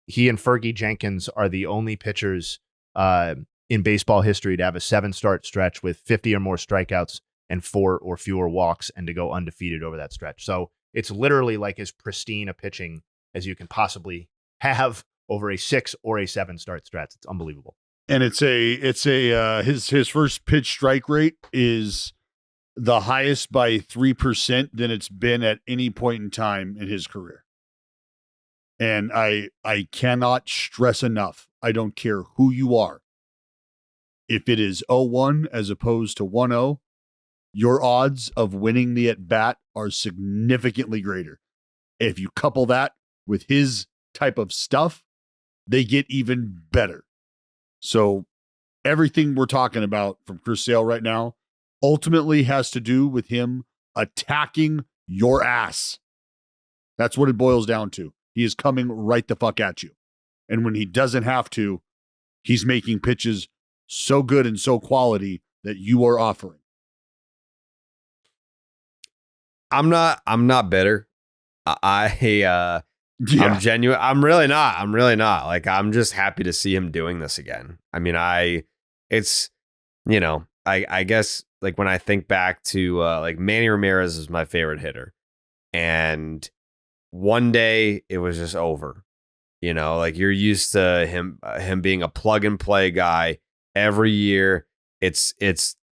he and Fergie Jenkins are the only pitchers in baseball history to have a 7-start stretch with 50 or more strikeouts and 4 or fewer walks and to go undefeated over that stretch. So it's literally like as pristine a pitching as you can possibly have over a 6 or a 7 start stretch. It's unbelievable. And his first pitch strike rate is the highest by 3% than it's been at any point in time in his career. And I cannot stress enough, I don't care who you are. If it is 0-1 as opposed to 1-0, your odds of winning the at-bat are significantly greater. If you couple that with his type of stuff, they get even better. So everything we're talking about from Chris Sale right now ultimately has to do with him attacking your ass. That's what it boils down to. He is coming right the fuck at you. And when he doesn't have to, he's making pitches so good and so quality that you are offering. I'm not bitter. I'm genuine. I'm really not. Like, I'm just happy to see him doing this again. I mean, I guess like when I think back to like Manny Ramirez is my favorite hitter, and one day it was just over. Like you're used to him being a plug and play guy every year. It's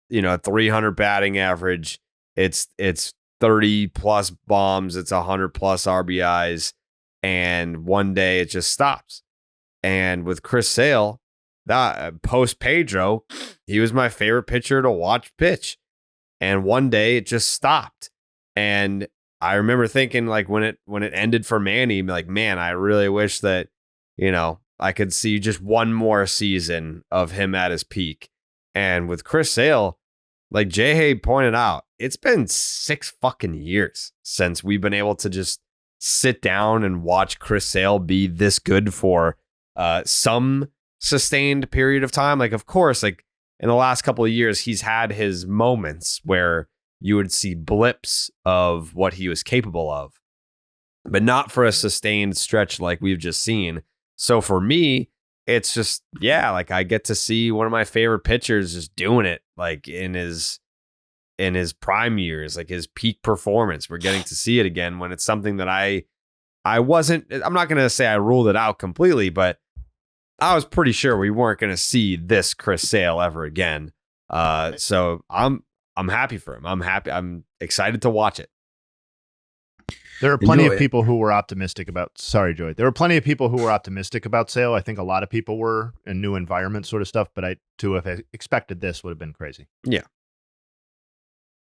300 batting average. It's 30 plus bombs. It's 100 plus RBIs. And one day it just stops. And with Chris Sale, that post Pedro, he was my favorite pitcher to watch pitch. And one day it just stopped. And I remember thinking, like, when it ended for Manny, like, man, I really wish that, I could see just one more season of him at his peak. And with Chris Sale, like Jayhay pointed out, it's been 6 fucking years since we've been able to just sit down and watch Chris Sale be this good for some sustained period of time. Like, of course, like in the last couple of years, he's had his moments where you would see blips of what he was capable of, but not for a sustained stretch like we've just seen. So for me, it's just, like I get to see one of my favorite pitchers just doing it, like in his prime years, like his peak performance. We're getting to see it again when it's something that I'm not going to say I ruled it out completely, but I was pretty sure we weren't going to see this Chris Sale ever again. So I'm happy for him. I'm excited to watch it. There are plenty of people who were optimistic about. Sorry, Joey. There were plenty of people who were optimistic about Sale. I think a lot of people were in new environment sort of stuff. But to have expected this would have been crazy. Yeah.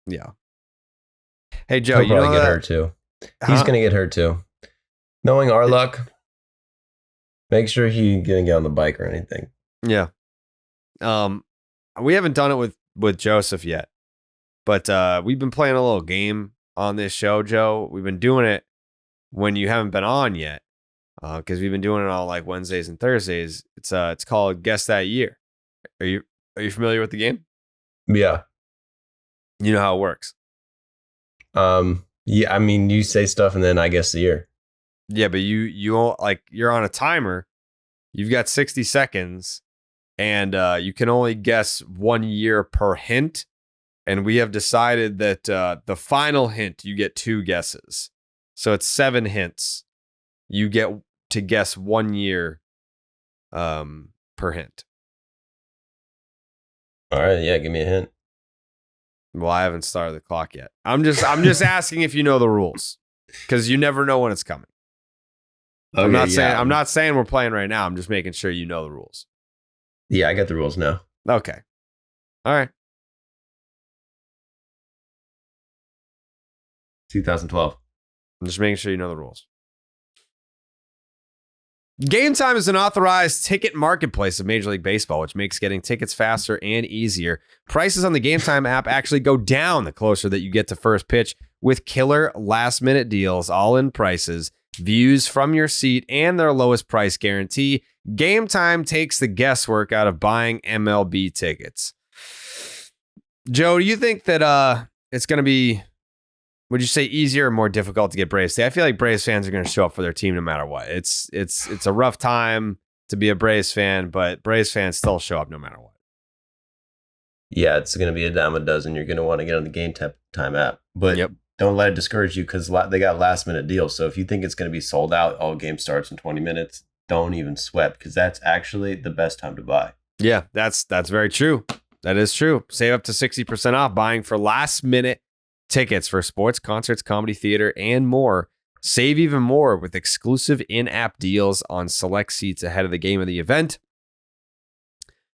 Yeah. Hey, Joe, he'll probably get hurt too. He's gonna get hurt too. Knowing our luck, make sure he didn't get on the bike or anything. Yeah. We haven't done it with Joseph yet, but we've been playing a little game on this show, Joe. We've been doing it when you haven't been on yet, because we've been doing it on like Wednesdays and Thursdays. It's called Guess That Year. Are you familiar with the game? Yeah. You know how it works. Yeah. I mean, you say stuff and then I guess the year. Yeah, but you like you're on a timer. You've got 60 seconds, and you can only guess 1 year per hint. And we have decided that the final hint, you get 2 guesses. So it's 7 hints. You get to guess 1 year per hint. All right, yeah, give me a hint. Well, I haven't started the clock yet. I'm just asking if you know the rules, because you never know when it's coming. Okay, I'm not saying we're playing right now. I'm just making sure you know the rules. Yeah, I got the rules now. Okay. All right. 2012. I'm just making sure you know the rules. Game Time is an authorized ticket marketplace of Major League Baseball, which makes getting tickets faster and easier. Prices on the Game Time app actually go down the closer that you get to first pitch, with killer last-minute deals, all-in prices, views from your seat, and their lowest price guarantee. Game Time takes the guesswork out of buying MLB tickets. Joe, do you think that it's going to be, would you say, easier or more difficult to get Braves? I feel like Braves fans are going to show up for their team no matter what. It's a rough time to be a Braves fan, but Braves fans still show up no matter what. Yeah, it's going to be a dime a dozen. You're going to want to get on the Game Time app. But Yep. don't let it discourage you because they got last-minute deals. So if you think it's going to be sold out, all game starts in 20 minutes, don't even sweat because that's actually the best time to buy. Yeah, that's very true. That is true. Save up to 60% off buying for last-minute tickets for sports, concerts, comedy, theater, and more. Save even more with exclusive in-app deals on select seats ahead of the game of the event.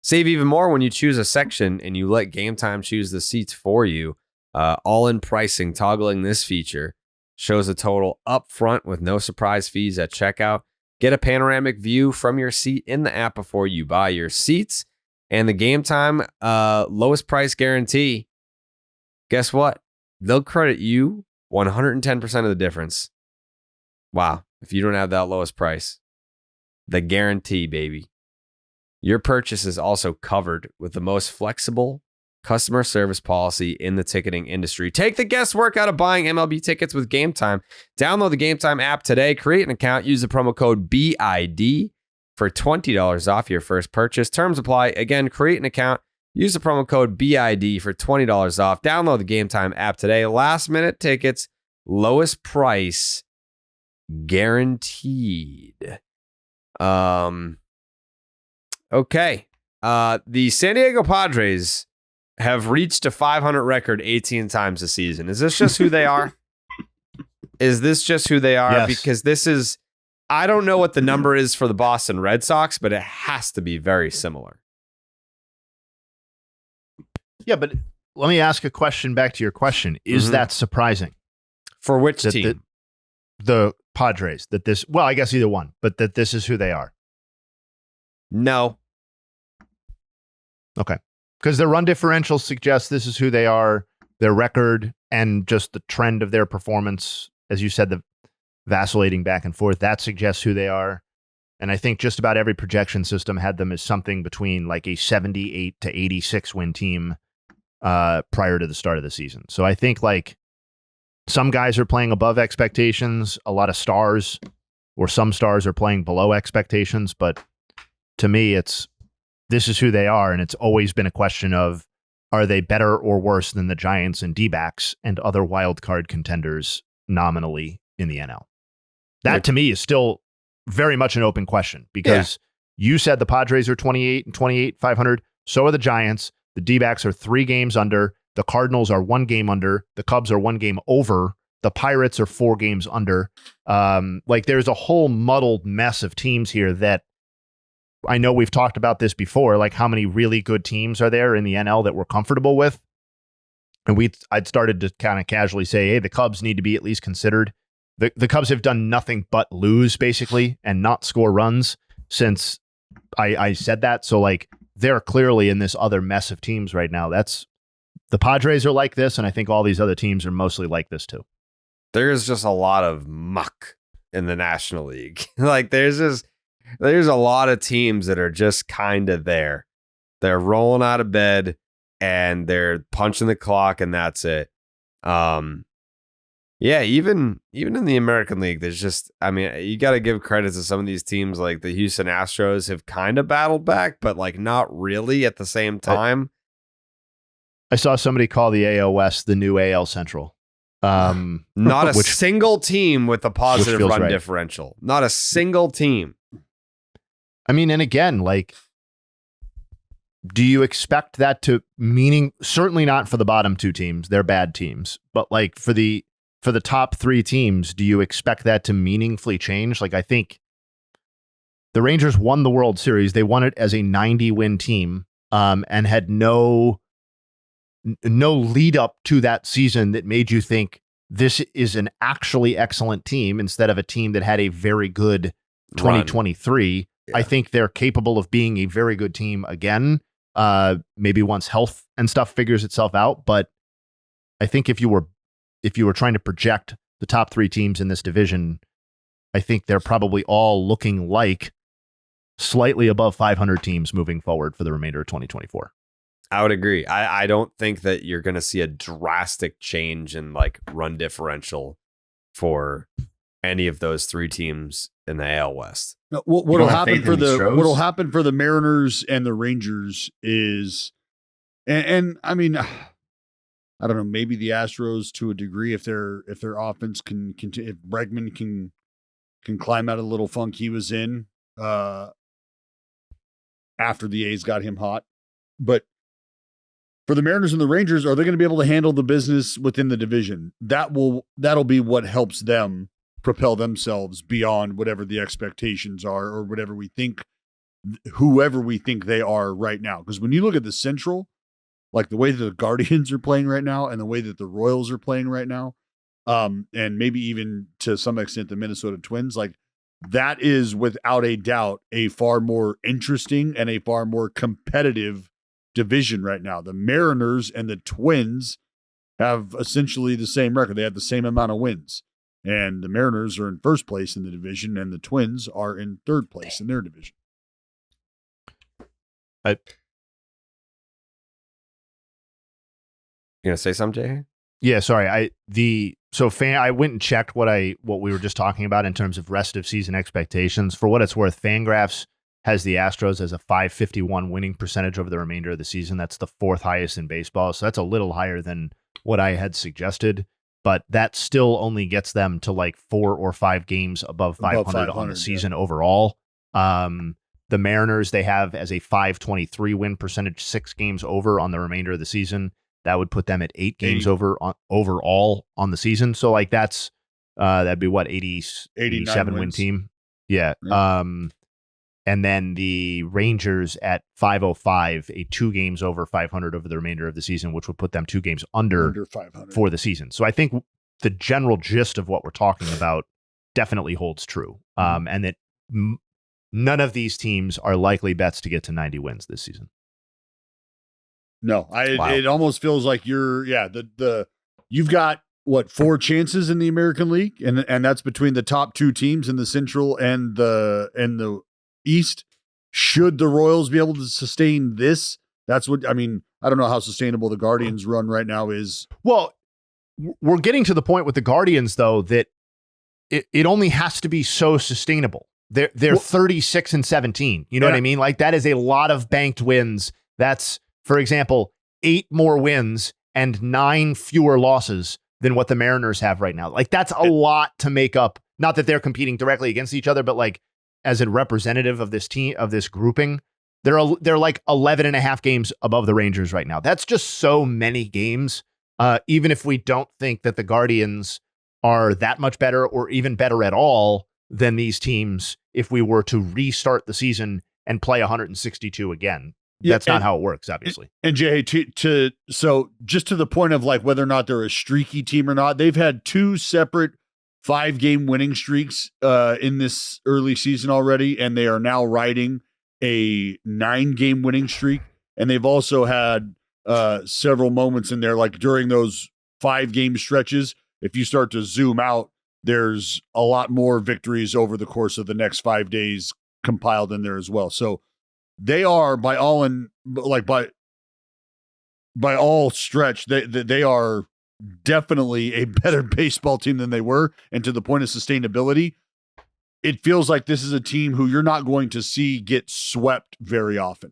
Save even more when you choose a section and you let Game Time choose the seats for you. All-in pricing, toggling this feature, shows a total up front with no surprise fees at checkout. Get a panoramic view from your seat in the app before you buy your seats. And the Game Time lowest price guarantee, guess what? They'll credit you 110% of the difference. Wow. If you don't have that lowest price. The guarantee, baby. Your purchase is also covered with the most flexible customer service policy in the ticketing industry. Take the guesswork out of buying MLB tickets with Game Time. Download the Game Time app today. Create an account. Use the promo code BID for $20 off your first purchase. Terms apply. Again, create an account. Use the promo code BID for $20 off. Download the Game Time app today. Last minute tickets, lowest price guaranteed. Okay. The San Diego Padres have reached a 500 record 18 times this season. Is this just who they are? Is this just who they are? Yes. Because this is, I don't know what the number is for the Boston Red Sox, but it has to be very similar. Yeah, but let me ask a question back to your question. Is that surprising? For which That team? The Padres, that this, well, I guess either one, but that this is who they are. No. Okay. Because their run differential suggests this is who they are, their record, and just the trend of their performance, as you said, the vacillating back and forth, that suggests who they are. And I think just about every projection system had them as something between like a 78 to 86 win team prior to the start of the season. So I think like some guys are playing above expectations, a lot of stars, or some stars are playing below expectations. But to me, this is who they are. And it's always been a question of, are they better or worse than the Giants and D-backs and other wild card contenders nominally in the NL? That to me is still very much an open question because you said the Padres are 28 and 28, 500. So are the Giants. The D-backs are 3 games under. The Cardinals are 1 game under. The Cubs are 1 game over. The Pirates are 4 games under. Like there's a whole muddled mess of teams here that I know we've talked about this before, like how many really good teams are there in the NL that we're comfortable with. And I'd started to kind of casually say, hey, the Cubs need to be at least considered. The Cubs have done nothing but lose basically and not score runs since I said that. So like they're clearly in this other mess of teams right now. The Padres are like this. And I think all these other teams are mostly like this too. There's just a lot of muck in the National League. Like there's a lot of teams that are just kind of there. They're rolling out of bed and they're punching the clock and that's it. Yeah, even in the American League, there's just, I mean, you got to give credit to some of these teams like the Houston Astros have kind of battled back, but like not really at the same time. I saw somebody call the AL West the new AL Central. Not a single team with a positive run right. differential. Not a single team. I mean, and again, like, do you expect that to certainly not for the bottom 2 teams, they're bad teams, but like for the top 3 teams, do you expect that to meaningfully change? Like, I think the Rangers won the World Series. They won it as a 90-win team and had no lead up to that season that made you think this is an actually excellent team instead of a team that had a very good 2023. Yeah. I think they're capable of being a very good team again, maybe once health and stuff figures itself out. But I think if you were trying to project the top 3 teams in this division, I think they're probably all looking like slightly above 500 teams moving forward for the remainder of 2024. I would agree. I don't think that you're going to see a drastic change in like run differential for any of those three teams in the AL West. No, what'll happen for the Mariners and the Rangers is, and I mean, I don't know, maybe the Astros to a degree if their offense can continue, if Bregman can climb out of the little funk he was in after the A's got him hot. But for the Mariners and the Rangers, are they going to be able to handle the business within the division? That'll be what helps them propel themselves beyond whatever the expectations are or whatever we think, whoever we think they are right now. Because when you look at the Central, like the way that the Guardians are playing right now and the way that the Royals are playing right now, and maybe even to some extent the Minnesota Twins, like that is without a doubt a far more interesting and a far more competitive division right now. The Mariners and the Twins have essentially the same record. They have the same amount of wins. And the Mariners are in first place in the division, and the Twins are in third place in their division. You gonna say something, Jay? Yeah, sorry. I went and checked what we were just talking about in terms of rest of season expectations. For what it's worth, Fangraphs has the Astros as a .551 winning percentage over the remainder of the season. That's the fourth highest in baseball, so that's a little higher than what I had suggested. But that still only gets them to like 4 or 5 games above 500 on the season overall. The Mariners, they have as a .523 win percentage, 6 games over on the remainder of the season. That would put them at 8 games overall on the season. So like that'd be what, 87 win team. Yeah. And then the Rangers at .505, a 2 games over 500 over the remainder of the season, which would put them 2 games under 500 for the season. So I think the general gist of what we're talking about definitely holds true. And that none of these teams are likely bets to get to 90 wins this season. No, it almost feels like you've got what, 4 chances in the American League, and that's between the top 2 teams in the Central and the East. Should the Royals be able to sustain this? That's what I mean. I don't know how sustainable the Guardians' run right now is. Well, we're getting to the point with the Guardians, though, that it only has to be so sustainable. They're 36-17. You know what I mean? Like that is a lot of banked wins. That's, for example, 8 more wins and 9 fewer losses than what the Mariners have right now. Like that's a lot to make up. Not that they're competing directly against each other, but like as a representative of this team, of this grouping, they're like 11 and a half games above the Rangers right now. That's just so many games. Even if we don't think that the Guardians are that much better or even better at all than these teams, if we were to restart the season and play 162 again. That's not how it works, obviously. And Jay, so just to the point of like whether or not they're a streaky team or not, they've had 2 separate 5-game winning streaks in this early season already, and they are now riding a 9-game winning streak. And they've also had several moments in there, like during those 5-game stretches, if you start to zoom out, there's a lot more victories over the course of the next 5 days compiled in there as well. So they are by all stretch, they are definitely a better baseball team than they were. And to the point of sustainability, it feels like this is a team who you're not going to see get swept very often.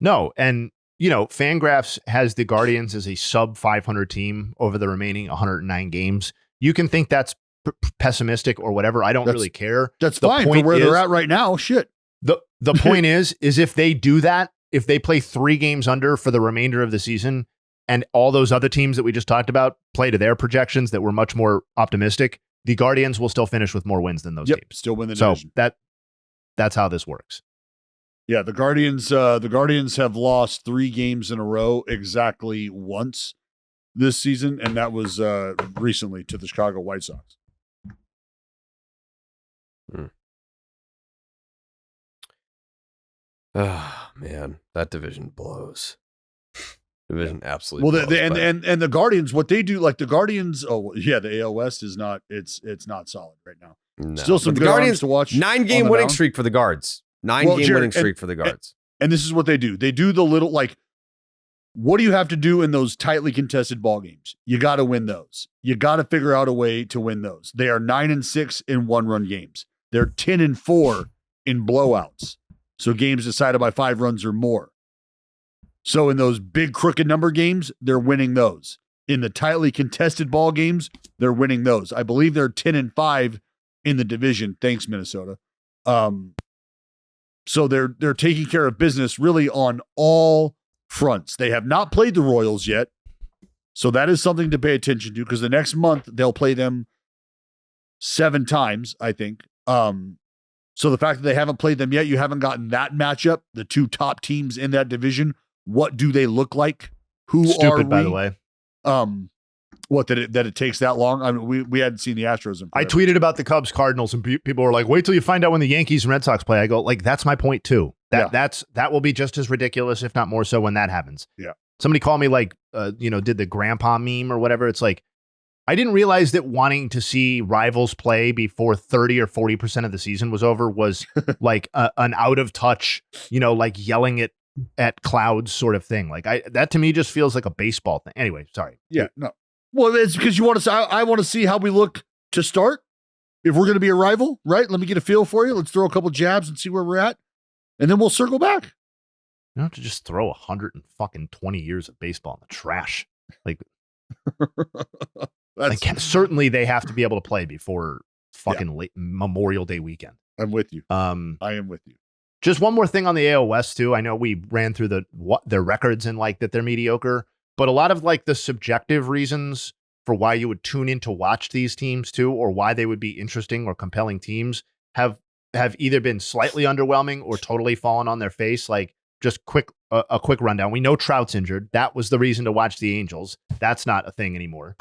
No. And, Fangraphs has the Guardians as a sub 500 team over the remaining 109 games. You can think that's pessimistic or whatever. I don't really care. That's fine for where they're at right now. Shit. The point is if they do that, if they play 3 games under for the remainder of the season, and all those other teams that we just talked about play to their projections that were much more optimistic, the Guardians will still finish with more wins than those teams. Still win the division. So that's how this works. Yeah, the Guardians have lost 3 games in a row exactly once this season, and that was recently to the Chicago White Sox. Oh man, that division blows. Division absolutely blows. Well, and the Guardians, what they do, like the Guardians, the AL West is not, it's not solid right now. No. Still some But good the arms Guardians to watch. 9-game on the winning mound. streak for the Guards. 9 Well, game Jared, winning streak for the Guards. And this is what they do. They do the little, like, what do you have to do in those tightly contested ball games? You got to win those. You got to figure out a way to win those. They are 9-6 in 1-run games. They're 10-4 in blowouts. So games decided by 5 runs or more. So in those big crooked number games, they're winning those. In the tightly contested ball games, they're winning those. I believe they're 10-5 in the division. Thanks, Minnesota. So they're taking care of business really on all fronts. They have not played the Royals yet. So that is something to pay attention to because the next month they'll play them 7 times, I think. So the fact that they haven't played them yet, you haven't gotten that matchup, the 2 top teams in that division. What do they look like? Who Stupid, are we? by the way. What that it takes that long? I mean, we hadn't seen the Astros in I forever. tweeted about the Cubs Cardinals and people were like, wait till you find out when the Yankees and Red Sox play. I go, like, that's my point too. That will be just as ridiculous, if not more so, when that happens. Yeah. Somebody called me like, did the grandpa meme or whatever. It's like, I didn't realize that wanting to see rivals play before 30 or 40% of the season was over was like an out of touch, like yelling at clouds sort of thing. Like that to me just feels like a baseball thing. Anyway, sorry. Yeah, no. Well, it's because you want to. I want to see how we look to start. If we're going to be a rival, right? Let me get a feel for you. Let's throw a couple jabs and see where we're at, and then we'll circle back. You don't have to just throw 120 years of baseball in the trash. Like, certainly they have to be able to play before fucking late Memorial Day weekend. I'm with you. I am with you. Just one more thing on the AL West too. I know we ran through their records and like that they're mediocre, but a lot of like the subjective reasons for why you would tune in to watch these teams too, or why they would be interesting or compelling teams have either been slightly underwhelming or totally fallen on their face. Like just a quick rundown. We know Trout's injured. That was the reason to watch the Angels. That's not a thing anymore.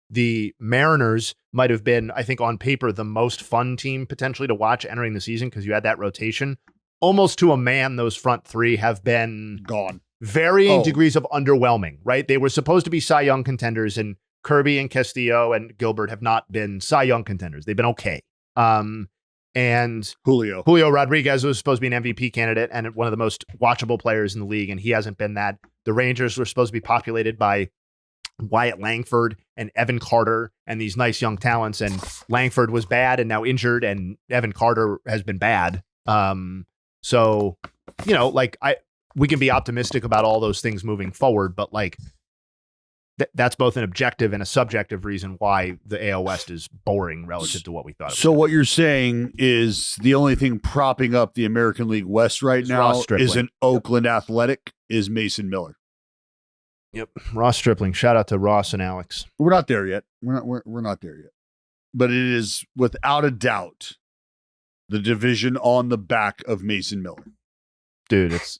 The Mariners might have been, I think, on paper, the most fun team potentially to watch entering the season because you had that rotation. Almost to a man, those front 3 have been Gone. Varying degrees of underwhelming, right? They were supposed to be Cy Young contenders, and Kirby and Castillo and Gilbert have not been Cy Young contenders. They've been okay. And Julio Rodriguez was supposed to be an MVP candidate and one of the most watchable players in the league, and he hasn't been that. The Rangers were supposed to be populated by Wyatt Langford and Evan Carter and these nice young talents, and Langford was bad and now injured, and Evan Carter has been bad. So, we can be optimistic about all those things moving forward, but like that's both an objective and a subjective reason why the AL West is boring relative to what we thought. So what you're saying is the only thing propping up the American League West right now is an Oakland Athletic is Mason Miller. Yep. Ross Stripling. Shout out to Ross and Alex. We're not there yet. We're not there yet. But it is without a doubt the division on the back of Mason Miller. Dude, it's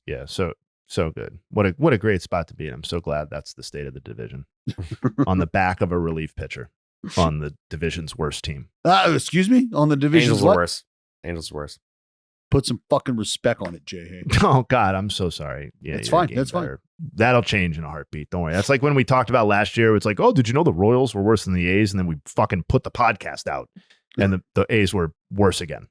so good. What a great spot to be in. I'm so glad that's the state of the division. On the back of a relief pitcher on the division's worst team. Excuse me? On the division's Angels are worse. Angels are worse. Put some fucking respect on it, Jayhay. Oh God, I'm so sorry. Yeah, it's fine. That's fine. That'll change in a heartbeat. Don't worry. That's like when we talked about last year. It's like, oh, did you know the Royals were worse than the A's? And then we fucking put the podcast out, and the A's were worse again.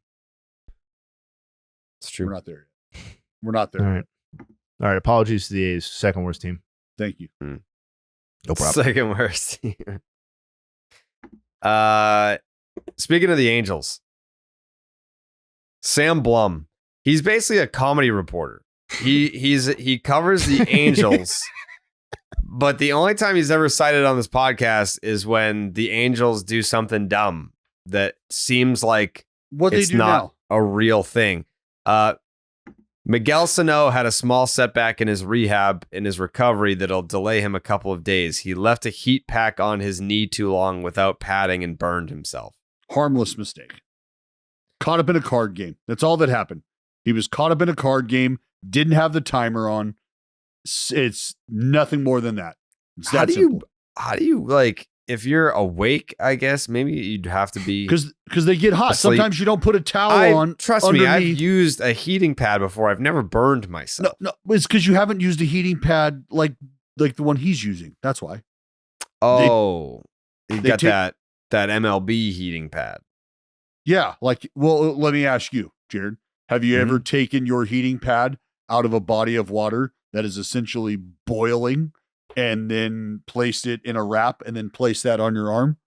It's true. We're not there yet. We're not there. All right. All right. Apologies to the A's, second worst team. Thank you. No problem. Second worst team. Speaking of the Angels, Sam Blum, he's basically a comedy reporter. He covers the Angels, but the only time he's ever cited on this podcast is when the Angels do something dumb that seems like What it's they do not now? a real thing. Miguel Sanó had a small setback in his rehab, in his recovery, that'll delay him a couple of days. He left a heat pack on his knee too long without padding and burned himself. Harmless mistake. Caught up in a card game. That's all that happened. He was caught up in a card game, didn't have the timer on. It's nothing more than that. It's that simple. How do you like, if you're awake, I guess maybe you'd have to be Because they get hot. asleep. Sometimes you don't put a towel on. Trust underneath. me, I've used a heating pad before. I've never burned myself. No, it's because you haven't used a heating pad like the one he's using. That's why. Oh, you they got take- that MLB heating pad. Yeah, like, well, let me ask you, Jared. Have you ever taken your heating pad out of a body of water that is essentially boiling and then placed it in a wrap and then placed that on your arm?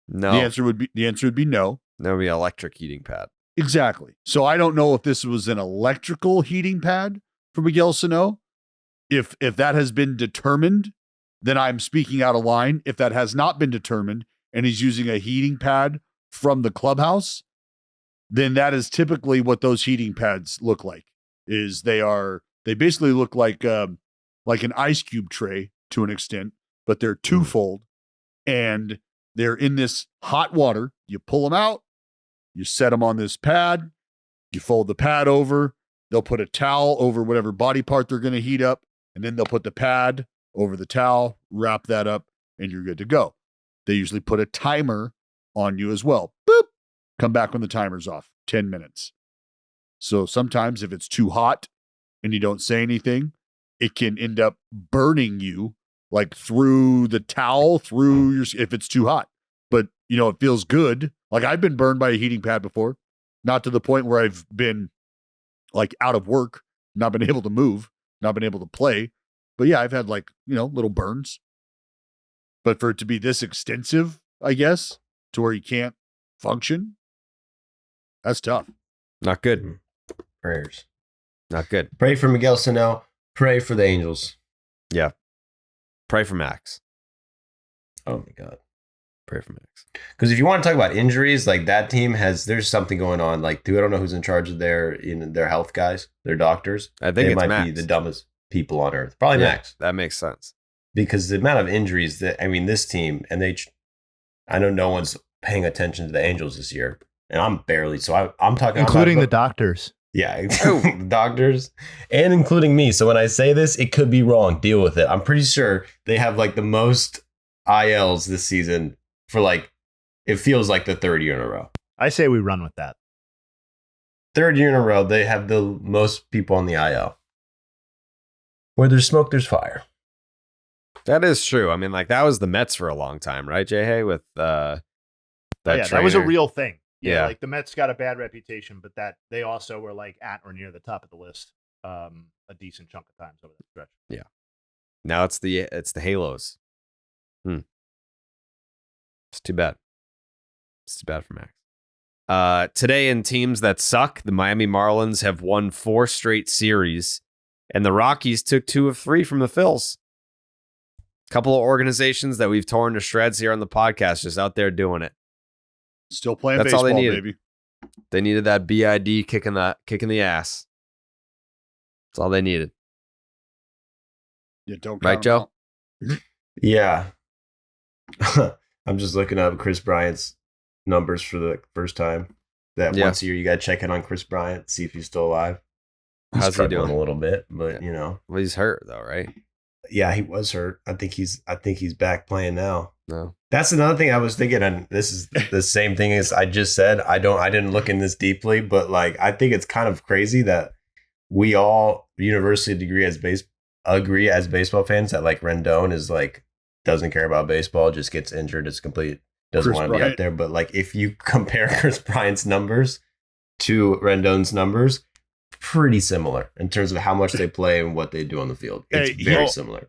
No. The answer would be no. That would be an electric heating pad. Exactly. So I don't know if this was an electrical heating pad for Miguel Sanó. If that has been determined, then I'm speaking out of line. If that has not been determined and he's using a heating pad from the clubhouse, then that is typically what those heating pads look like. They basically look like an ice cube tray to an extent, but they're twofold and they're in this hot water. You pull them out, you set them on this pad, you fold the pad over, they'll put a towel over whatever body part they're going to heat up, and then they'll put the pad over the towel, wrap that up, and you're good to go. They usually put a timer on you as well. Boop. Come back when the timer's off, 10 minutes. So sometimes if it's too hot and you don't say anything, it can end up burning you like through the towel, if it's too hot. But, it feels good. Like I've been burned by a heating pad before, not to the point where I've been like out of work, not been able to move, not been able to play. But yeah, I've had like, little burns. But for it to be this extensive, I guess, to where you can't function, that's tough. Not good. Prayers. Not good. Pray for Miguel Sanó. Pray for the Angels. Yeah. Pray for Max. Oh my God. Pray for Max. Because if you want to talk about injuries, like that team there's something going on. Like, I don't know who's in charge of their health guys, their doctors. I think they it's might Max. be the dumbest people on earth. Probably Max. That makes sense. Because the amount of injuries this team, and I know no one's paying attention to the Angels this year, and I'm barely. So I'm talking, including the doctors. Yeah, the doctors, and including me. So when I say this, it could be wrong. Deal with it. I'm pretty sure they have like the most ILs this season for like, it feels like the third year in a row. I say we run with that. Third year in a row, they have the most people on the IL. Where there's smoke, there's fire. That is true. I mean, like that was the Mets for a long time, right, Jayhay? With that was a real thing. Yeah, like the Mets got a bad reputation, but that they also were like at or near the top of the list a decent chunk of times over the stretch. Yeah. Now it's the Halos. It's too bad. It's too bad for Max. Today in teams that suck, the Miami Marlins have won 4 straight series, and the Rockies took 2 of 3 from the Phils. A couple of organizations that we've torn to shreds here on the podcast, just out there doing it. Still playing That's baseball, all they needed. baby. They needed that BID kicking the ass. That's all they needed. Yeah, don't Right, Joe? Yeah. I'm just looking up Chris Bryant's numbers for the first time. Once a year, you got to check in on Chris Bryant, see if he's still alive. How's he doing? A little bit, but Well, he's hurt though, right? Yeah, he was hurt. I think he's back playing now. No. That's another thing I was thinking, and this is the same thing as I just said. I didn't look in this deeply, but like I think it's kind of crazy that we all universally agree as baseball fans that like Rendon is like doesn't care about baseball, just gets injured, doesn't want to be out there. But like if you compare Chris Bryant's numbers to Rendon's numbers, pretty similar in terms of how much they play and what they do on the field. It's very similar.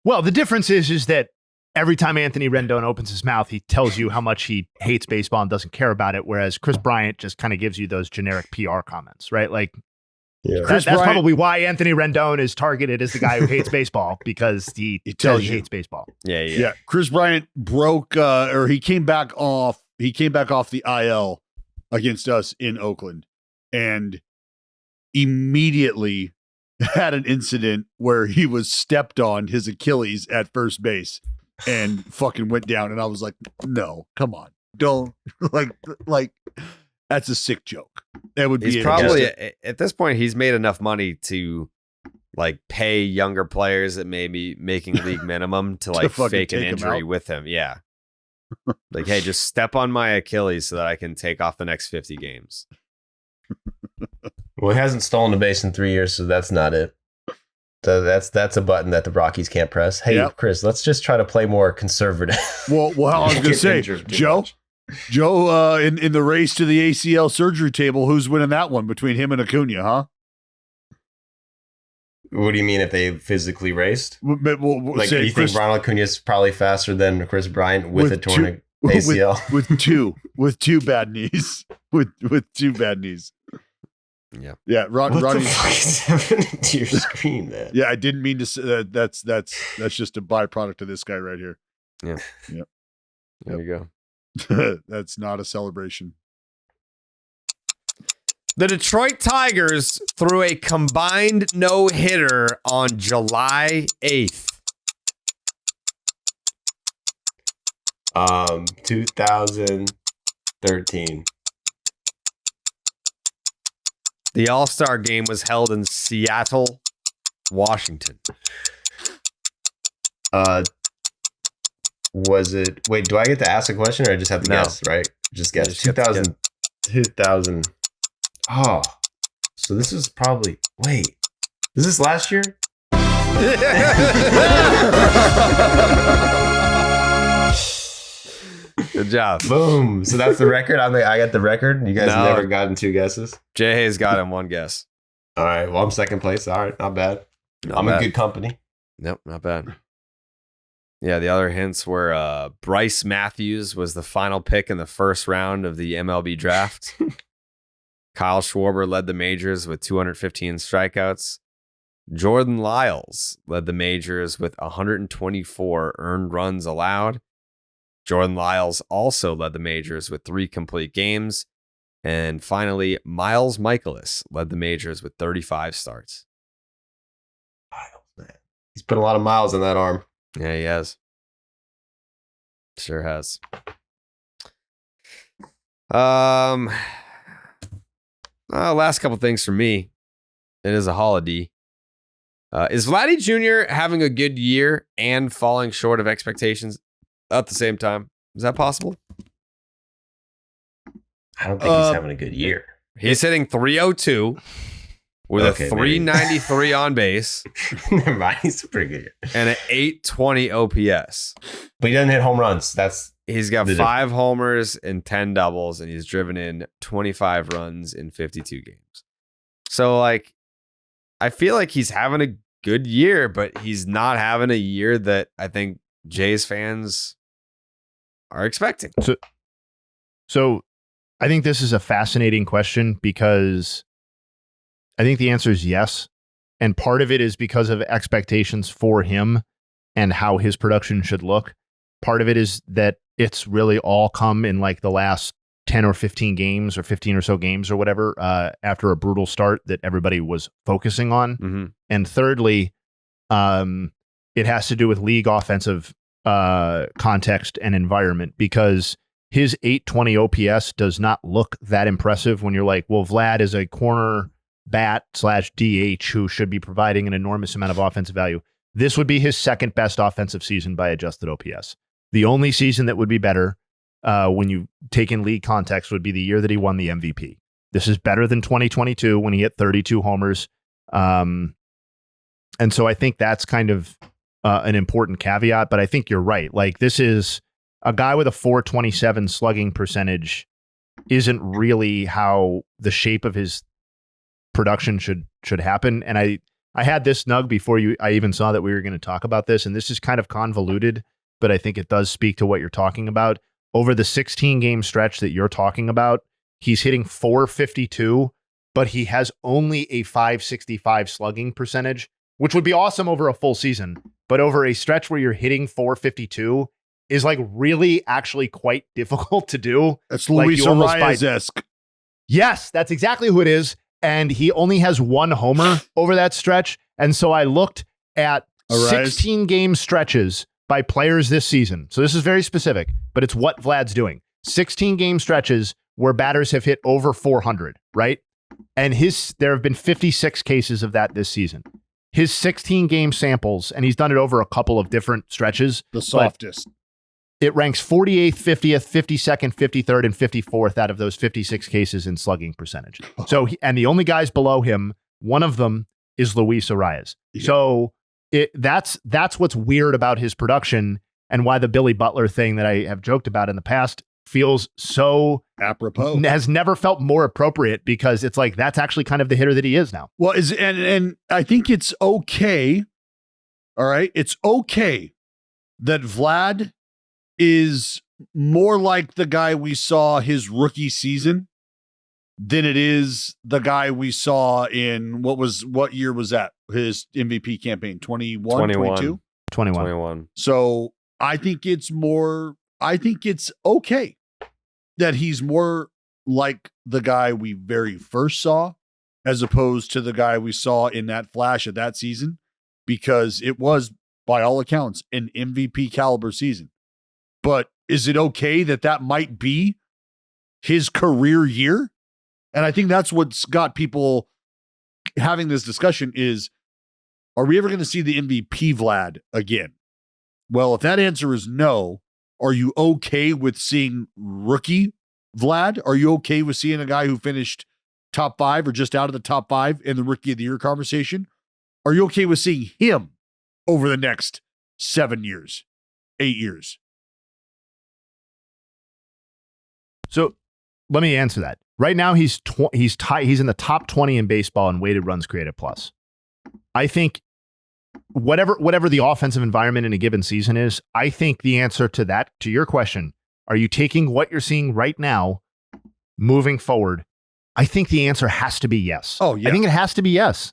Well, the difference is that every time Anthony Rendon opens his mouth, he tells you how much he hates baseball and doesn't care about it, whereas Chris Bryant just kind of gives you those generic PR comments, right? Like, that's probably why Anthony Rendon is targeted as the guy who hates baseball, because he tells you he hates baseball. Yeah. Chris Bryant he came back off the IL against us in Oakland and immediately had an incident where he was stepped on his Achilles at first base and fucking went down. And I was like, no, come on. Don't like that's a sick joke. That would be He's probably at this point, he's made enough money to like pay younger players that may be making league minimum to like fake an injury with him. Yeah. Like, hey, just step on my Achilles so that I can take off the next 50 games. Well, he hasn't stolen a base in 3 years, so that's not it. So that's a button that the Rockies can't press. Hey, Chris, let's just try to play more conservative. Well, I was going to say, Joe, Joe, in the race to the ACL surgery table, who's winning that one between him and Acuña, huh? What do you mean if they physically raced? We'll Like, do you think Ronald Acuña is probably faster than Chris Bryant with a torn ACL? with two bad knees. With two bad knees. Yeah. Yeah. What the Ronnie, fuck is happening to your screen, man? yeah, I didn't mean to say that. That's just a byproduct of this guy right here. Yeah. Yep. There you go. That's not a celebration. The Detroit Tigers threw a combined no-hitter on July 8th. 2013. The All-Star game was held in Seattle, Washington. Was it? Wait, do I get to ask a question or I just have to No. guess? Right? Just guess. just have to 2000. 2000. Oh, so this is probably. Wait, is this last year? Good job. Boom. So that's the record. I got the record. You guys No. never gotten 2 guesses. Jayhay's got him 1 guess. All right. Well, I'm second place. All right, not bad. Not I'm bad. in good company. Nope, not bad. Yeah, the other hints were Bryce Matthews was the final pick in the first round of the MLB draft. Kyle Schwarber led the majors with 215 strikeouts. Jordan Lyles led the majors with 124 earned runs allowed. Jordan Lyles also led the majors with 3 complete games. And finally, Miles Michaelis led the majors with 35 starts. Miles, man. He's put a lot of miles in that arm. Yeah, he has. Sure has. Last couple things for me. It is a holiday. Is Vladdy Jr. having a good year and falling short of expectations at the same time? Is that possible? I don't think he's having a good year. He's hitting 302 with Okay, a 393 on base Never mind. He's a pretty good year. and an 820 OPS. But he doesn't hit home runs. That's He's got The 5 homers and 10 doubles, and he's driven in 25 runs in 52 games. So, like, I feel like he's having a good year, but he's not having a year that I think Jays fans are expecting. So I think this is a fascinating question because I think the answer is yes. And part of it is because of expectations for him and how his production should look. Part of it is that it's really all come in like the last 10 or 15 games or 15 or so games or whatever after a brutal start that everybody was focusing on. Mm-hmm. And thirdly, it has to do with league offensive context and environment because his 820 OPS does not look that impressive when you're like, well, Vlad is a corner bat / DH who should be providing an enormous amount of offensive value. This would be his second best offensive season by adjusted OPS. The only season that would be better when you take in league context would be the year that he won the MVP. This is better than 2022 when he hit 32 homers. And so I think that's kind of an important caveat, but I think you're right. Like this is a guy with a 427 slugging percentage isn't really how the shape of his production should happen. And I had this Nug before I even saw that we were going to talk about this, and this is kind of convoluted, but I think it does speak to what you're talking about. Over the 16 game stretch that you're talking about, he's hitting 452, but he has only a 565 slugging percentage, which would be awesome over a full season. But over a stretch where you're hitting 452 is like really actually quite difficult to do. That's Like, Luis you almost Arias-esque. Yes, that's exactly who it is. And he only has 1 homer over that stretch. And so I looked at Arias? 16 game stretches by players this season. So this is very specific, but it's what Vlad's doing. 16 game stretches where batters have hit over 400, right? And there have been 56 cases of that this season. His 16 game samples, and he's done it over a couple of different stretches. The softest. It ranks 48th, 50th, 52nd, 53rd, and 54th out of those 56 cases in slugging percentage. So, and the only guys below him, one of them is Luis Arias. Yeah. So that's what's weird about his production and why the Billy Butler thing that I have joked about in the past feels so Apropos. has never felt more appropriate because it's like that's actually kind of the hitter that he is now. Well, and I think it's okay. All right, it's okay that Vlad is more like the guy we saw his rookie season than it is the guy we saw in what year was that? His MVP campaign, 21, 22? 21. So I think it's okay that he's more like the guy we very first saw as opposed to the guy we saw in that flash of that season, because it was, by all accounts, an MVP caliber season. But is it okay that might be his career year? And I think that's what's got people having this discussion is, are we ever going to see the MVP Vlad again? Well, if that answer is no, are you okay with seeing rookie Vlad? Are you okay with seeing a guy who finished top 5 or just out of the top 5 in the rookie of the year conversation? Are you okay with seeing him over the next 7 years, 8 years? So let me answer that. Right now, he's in the top 20 in baseball in weighted runs created plus. I think whatever the offensive environment in a given season is, I think the answer to that, to your question, are you taking what you're seeing right now, moving forward? I think the answer has to be yes. Oh, yeah. I think it has to be yes.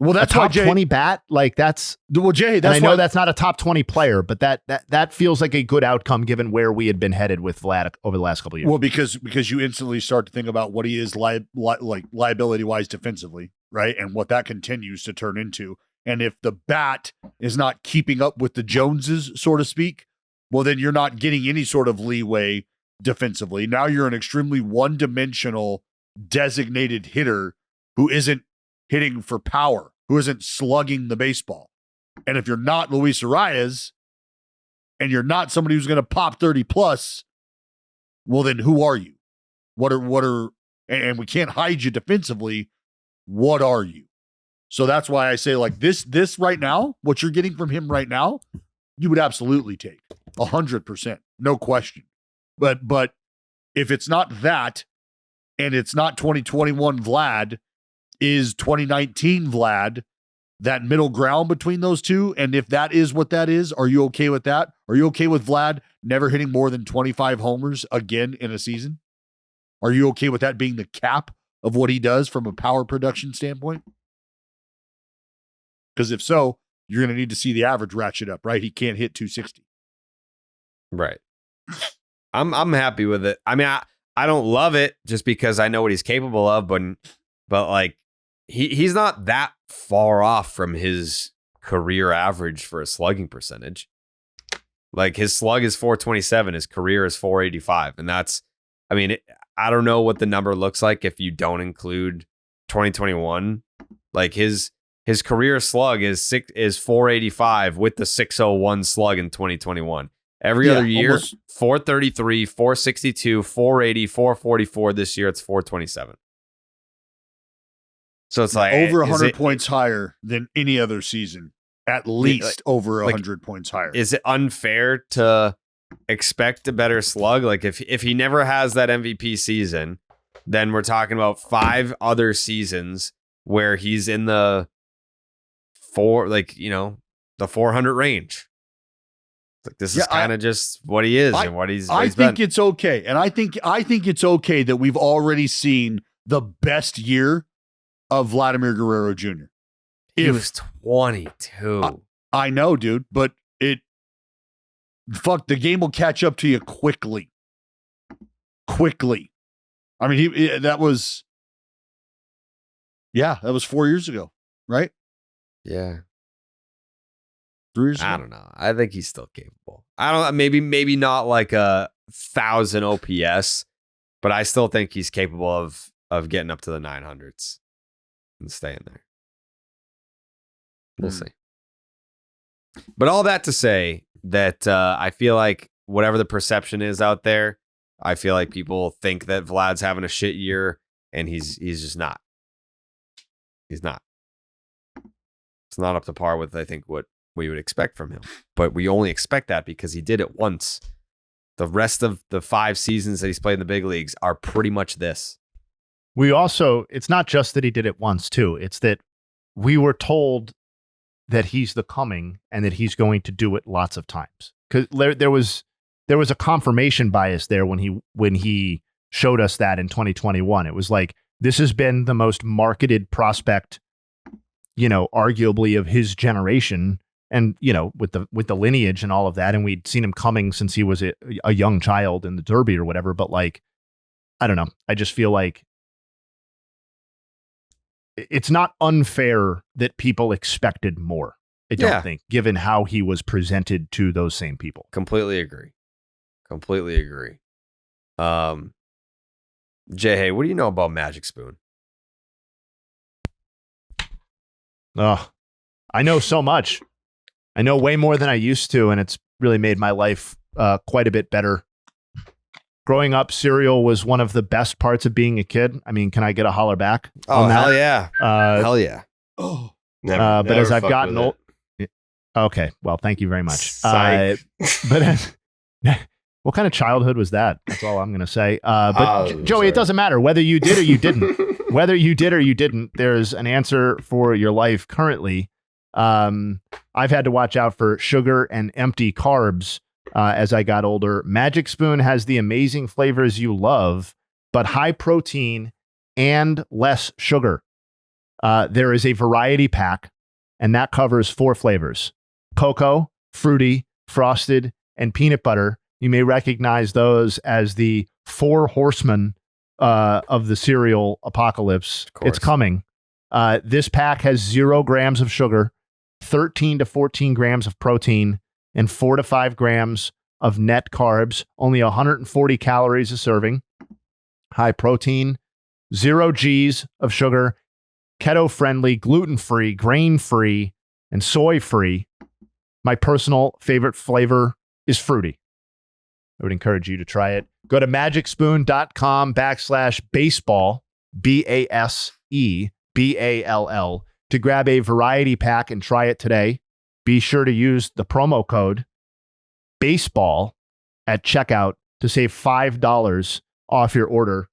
Well, that's a top why 20 bat, like that's. Well, Jay, I know that's not a top 20 player, but that feels like a good outcome given where we had been headed with Vlad over the last couple of years. Well, because you instantly start to think about what he is liability wise defensively, right, and what that continues to turn into. And if the bat is not keeping up with the Joneses, so to speak, well, then you're not getting any sort of leeway defensively. Now you're an extremely one-dimensional designated hitter who isn't hitting for power, who isn't slugging the baseball. And if you're not Luis Arias and you're not somebody who's going to pop 30 plus, well, then who are you? What are, and we can't hide you defensively. What are you? So that's why I say like this right now, what you're getting from him right now, you would absolutely take 100%, no question. But if it's not that, and it's not 2021 Vlad, is 2019 Vlad that middle ground between those two? And if that is what that is, are you okay with that? Are you okay with Vlad never hitting more than 25 homers again in a season? Are you okay with that being the cap of what he does from a power production standpoint? Because if so, you're going to need to see the average ratchet up, right? He can't hit 260. Right. I'm happy with it. I mean, I don't love it just because I know what he's capable of, but like he's not that far off from his career average for a slugging percentage. Like his slug is 427, his career is 485, and that's, I mean, I don't know what the number looks like if you don't include 2021. Like his career slug is 485 with the 601 slug in 2021. Every other year, almost 433, 462, 480, 444. This year, it's 427. So it's like over 100 points higher than any other season. At least over 100 points higher. Is it unfair to expect a better slug? Like if he never has that MVP season, then we're talking about 5 other seasons where he's in the the 400 range. Like this is kind of just what he is and what he's. I think it's okay, and I think it's okay that we've already seen the best year of Vladimir Guerrero Jr. He was 22. I know, dude, but the game will catch up to you quickly. Quickly. I mean, that was 4 years ago, right? Yeah. 3 years ago. I don't know. I think he's still capable. I don't know. Maybe not like 1,000 OPS, but I still think he's capable of getting up to the 900s and staying there. We'll see. But all that to say that I feel like whatever the perception is out there, I feel like people think that Vlad's having a shit year, and he's just not. He's not. It's not up to par with, I think, what we would expect from him. But we only expect that because he did it once The rest of the 5 seasons that he's played in the big leagues are pretty much this. We also, it's not just that he did it once too. It's that we were told that he's the coming and that he's going to do it lots of times. Because there was a confirmation bias there when he showed us that in 2021. It was like, this has been the most marketed prospect, arguably of his generation. And, with the lineage and all of that. And we'd seen him coming since he was a young child in the Derby or whatever. But like, I don't know. I just feel like it's not unfair that people expected more. I don't think, given how he was presented to those same people. Completely agree. Jayhay, what do you know about Magic Spoon? I know so much. I know way more than I used to, and it's really made my life quite a bit better. Growing up, cereal was one of the best parts of being a kid. I mean, can I get a holler back? Oh, on that? hell yeah. Hell yeah. Oh, but as I've gotten old, okay, well, thank you very much. But what kind of childhood was that? That's all I'm going to say. But Joey, it doesn't matter whether you did or you didn't. Whether you did or you didn't, there's an answer for your life currently. I've had to watch out for sugar and empty carbs as I got older. Magic Spoon has the amazing flavors you love, but high protein and less sugar. There is a variety pack, and that covers 4 flavors: cocoa, fruity, frosted, and peanut butter. You may recognize those as the 4 horsemen of the cereal apocalypse. It's coming. This pack has 0 grams of sugar, 13 to 14 grams of protein, and 4 to 5 grams of net carbs, only 140 calories a serving. High protein, 0 G's of sugar, keto-friendly, gluten-free, grain-free, and soy-free. My personal favorite flavor is fruity. I would encourage you to try it. Go to magicspoon.com/baseball, BASEBALL, to grab a variety pack and try it today. Be sure to use the promo code BASEBALL at checkout to save $5 off your order.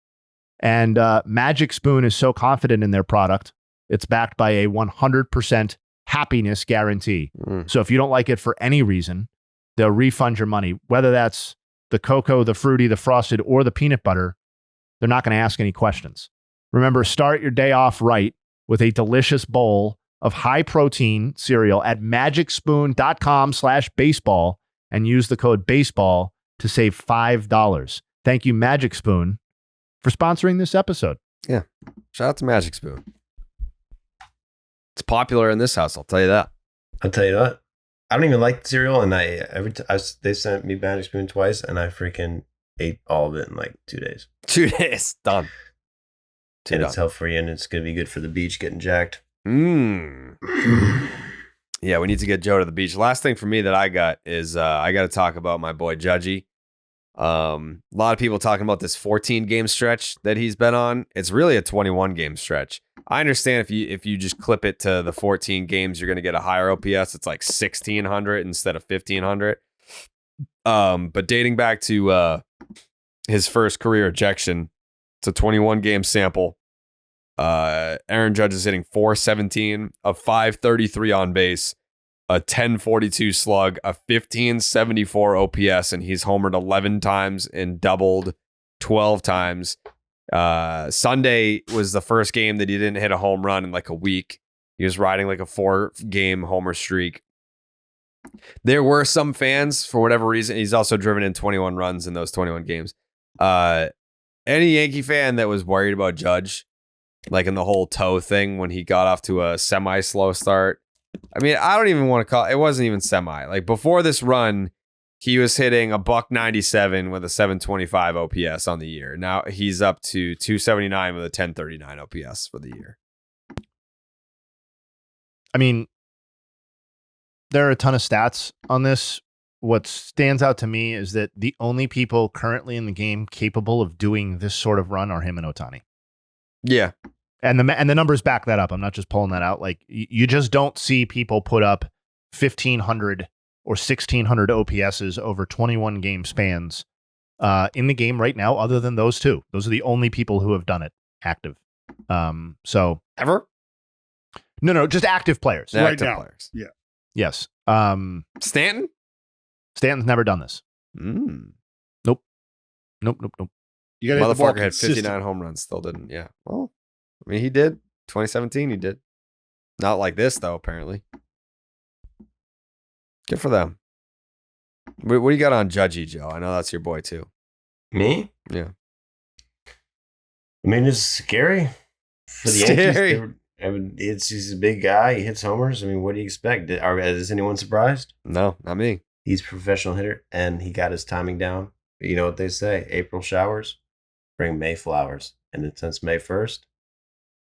And Magic Spoon is so confident in their product, it's backed by a 100% happiness guarantee. So if you don't like it for any reason, they'll refund your money, whether that's the cocoa, the fruity, the frosted, or the peanut butter. They're not going to ask any questions. Remember, start your day off right with a delicious bowl of high protein cereal at magicspoon.com/baseball and use the code baseball to save $5. Thank you, Magic Spoon, for sponsoring this episode. Yeah. Shout out to Magic Spoon. It's popular in this house, I'll tell you that. I'll tell you what. I don't even like cereal, and they sent me Magic Spoon twice, and I freaking ate all of it in like 2 days. 2 days. Done. And it's health free, and it's going to be good for the beach getting jacked. Yeah, we need to get Joe to the beach. Last thing for me that I got is I got to talk about my boy Judgy. A lot of people talking about this 14 game stretch that he's been on. It's really a 21 game stretch. I understand if you just clip it to the 14 games, you're going to get a higher OPS. It's like 1,600 instead of 1,500. But dating back to his first career ejection, it's a 21 game sample. Aaron Judge is hitting .417, a .533 on base, a 1042 slug, a 1574 OPS, and he's homered 11 times and doubled 12 times. Sunday was the first game that he didn't hit a home run in like a week. He was riding like a 4-game homer streak. There were some fans, for whatever reason, he's also driven in 21 runs in those 21 games. Any Yankee fan that was worried about Judge, like in the whole toe thing when he got off to a semi-slow start. I mean, I don't even want to call it wasn't even semi. Like before this run, he was hitting a $197 with a 725 OPS on the year. Now he's up to 279 with a 1039 OPS for the year. I mean, there are a ton of stats on this. What stands out to me is that the only people currently in the game capable of doing this sort of run are him and Ohtani. Yeah. And the numbers back that up. I'm not just pulling that out. Like you just don't see people put up 1,500 or 1,600 OPSs over 21 game spans in the game right now, other than those two. Those are the only people who have done it active. So Ever? no, just active players. Right Active now. players. Yeah. Yes. Stanton? Stanton's never done this. Mm. Nope. You got to hit the ball Motherfucker had 59 consistent. home runs. Still didn't. Yeah. Well, I mean, he did. 2017, he did. Not like this, though, apparently. Good for them. What do you got on Judgy, Joe? I know that's your boy, too. Me? Yeah. I mean, it's scary for the Scary. Yankees. I mean, he's a big guy. He hits homers. I mean, what do you expect? Is anyone surprised? No, not me. He's a professional hitter, and he got his timing down. You know what they say? April showers bring May flowers. And then since May 1st,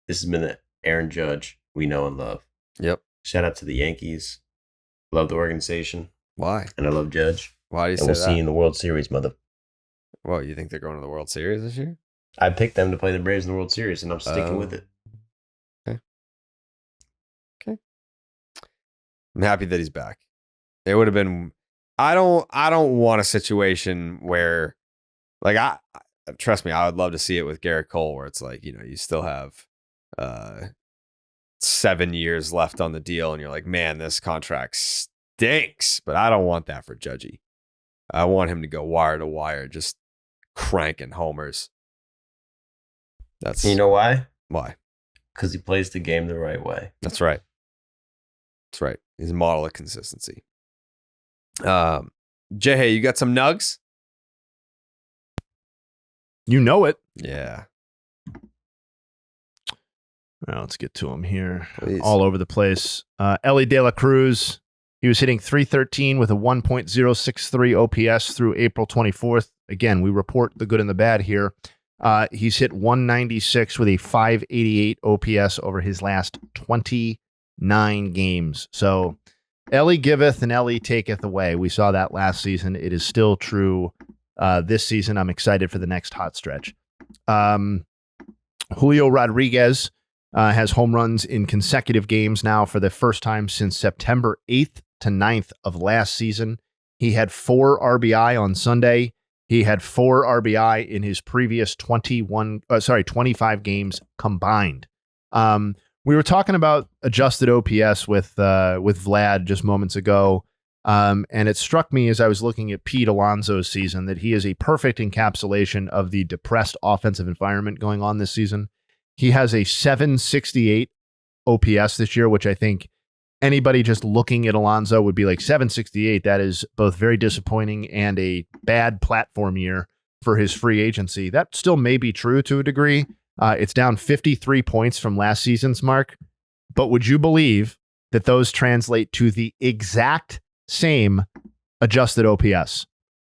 this has been the Aaron Judge we know and love. Yep. Shout out to the Yankees. Love the organization, Why? and I love Judge. Why do you And say we'll that? see you in the World Series, mother. What, you think they're going to the World Series this year? I picked them to play the Braves in the World Series, and I'm sticking Oh. with it. I'm happy that he's back. It would have been. I don't want a situation where, like, trust me, I would love to see it with Garrett Cole, where it's like, you still have 7 years left on the deal, and you're like, man, this contract stinks. But I don't want that for Judgy. I want him to go wire to wire, just cranking homers. That's You know why? why. Because he plays the game the right way. That's right. That's right. He's a model of consistency. Jayhay, you got some nugs? You know it. Yeah. Well, let's get to him here. Please. All over the place. Ellie De La Cruz. He was hitting .313 with a 1.063 OPS through April 24th. Again, we report the good and the bad here. He's hit 196 with a 588 OPS over his last 29 games. So Ellie giveth and Ellie taketh away. We saw that last season. It is still true this season. I'm excited for the next hot stretch. Julio Rodriguez has home runs in consecutive games now for the first time since September 8th to 9th of last season. He had 4 RBI on Sunday. He had 4 RBI in his previous 25 games combined. We were talking about adjusted OPS with Vlad just moments ago, and it struck me as I was looking at Pete Alonso's season that he is a perfect encapsulation of the depressed offensive environment going on this season. He has a 768 OPS this year, which I think anybody just looking at Alonso would be like, 768, that is both very disappointing and a bad platform year for his free agency. That still may be true to a degree. It's down 53 points from last season's mark. But would you believe that those translate to the exact same adjusted OPS?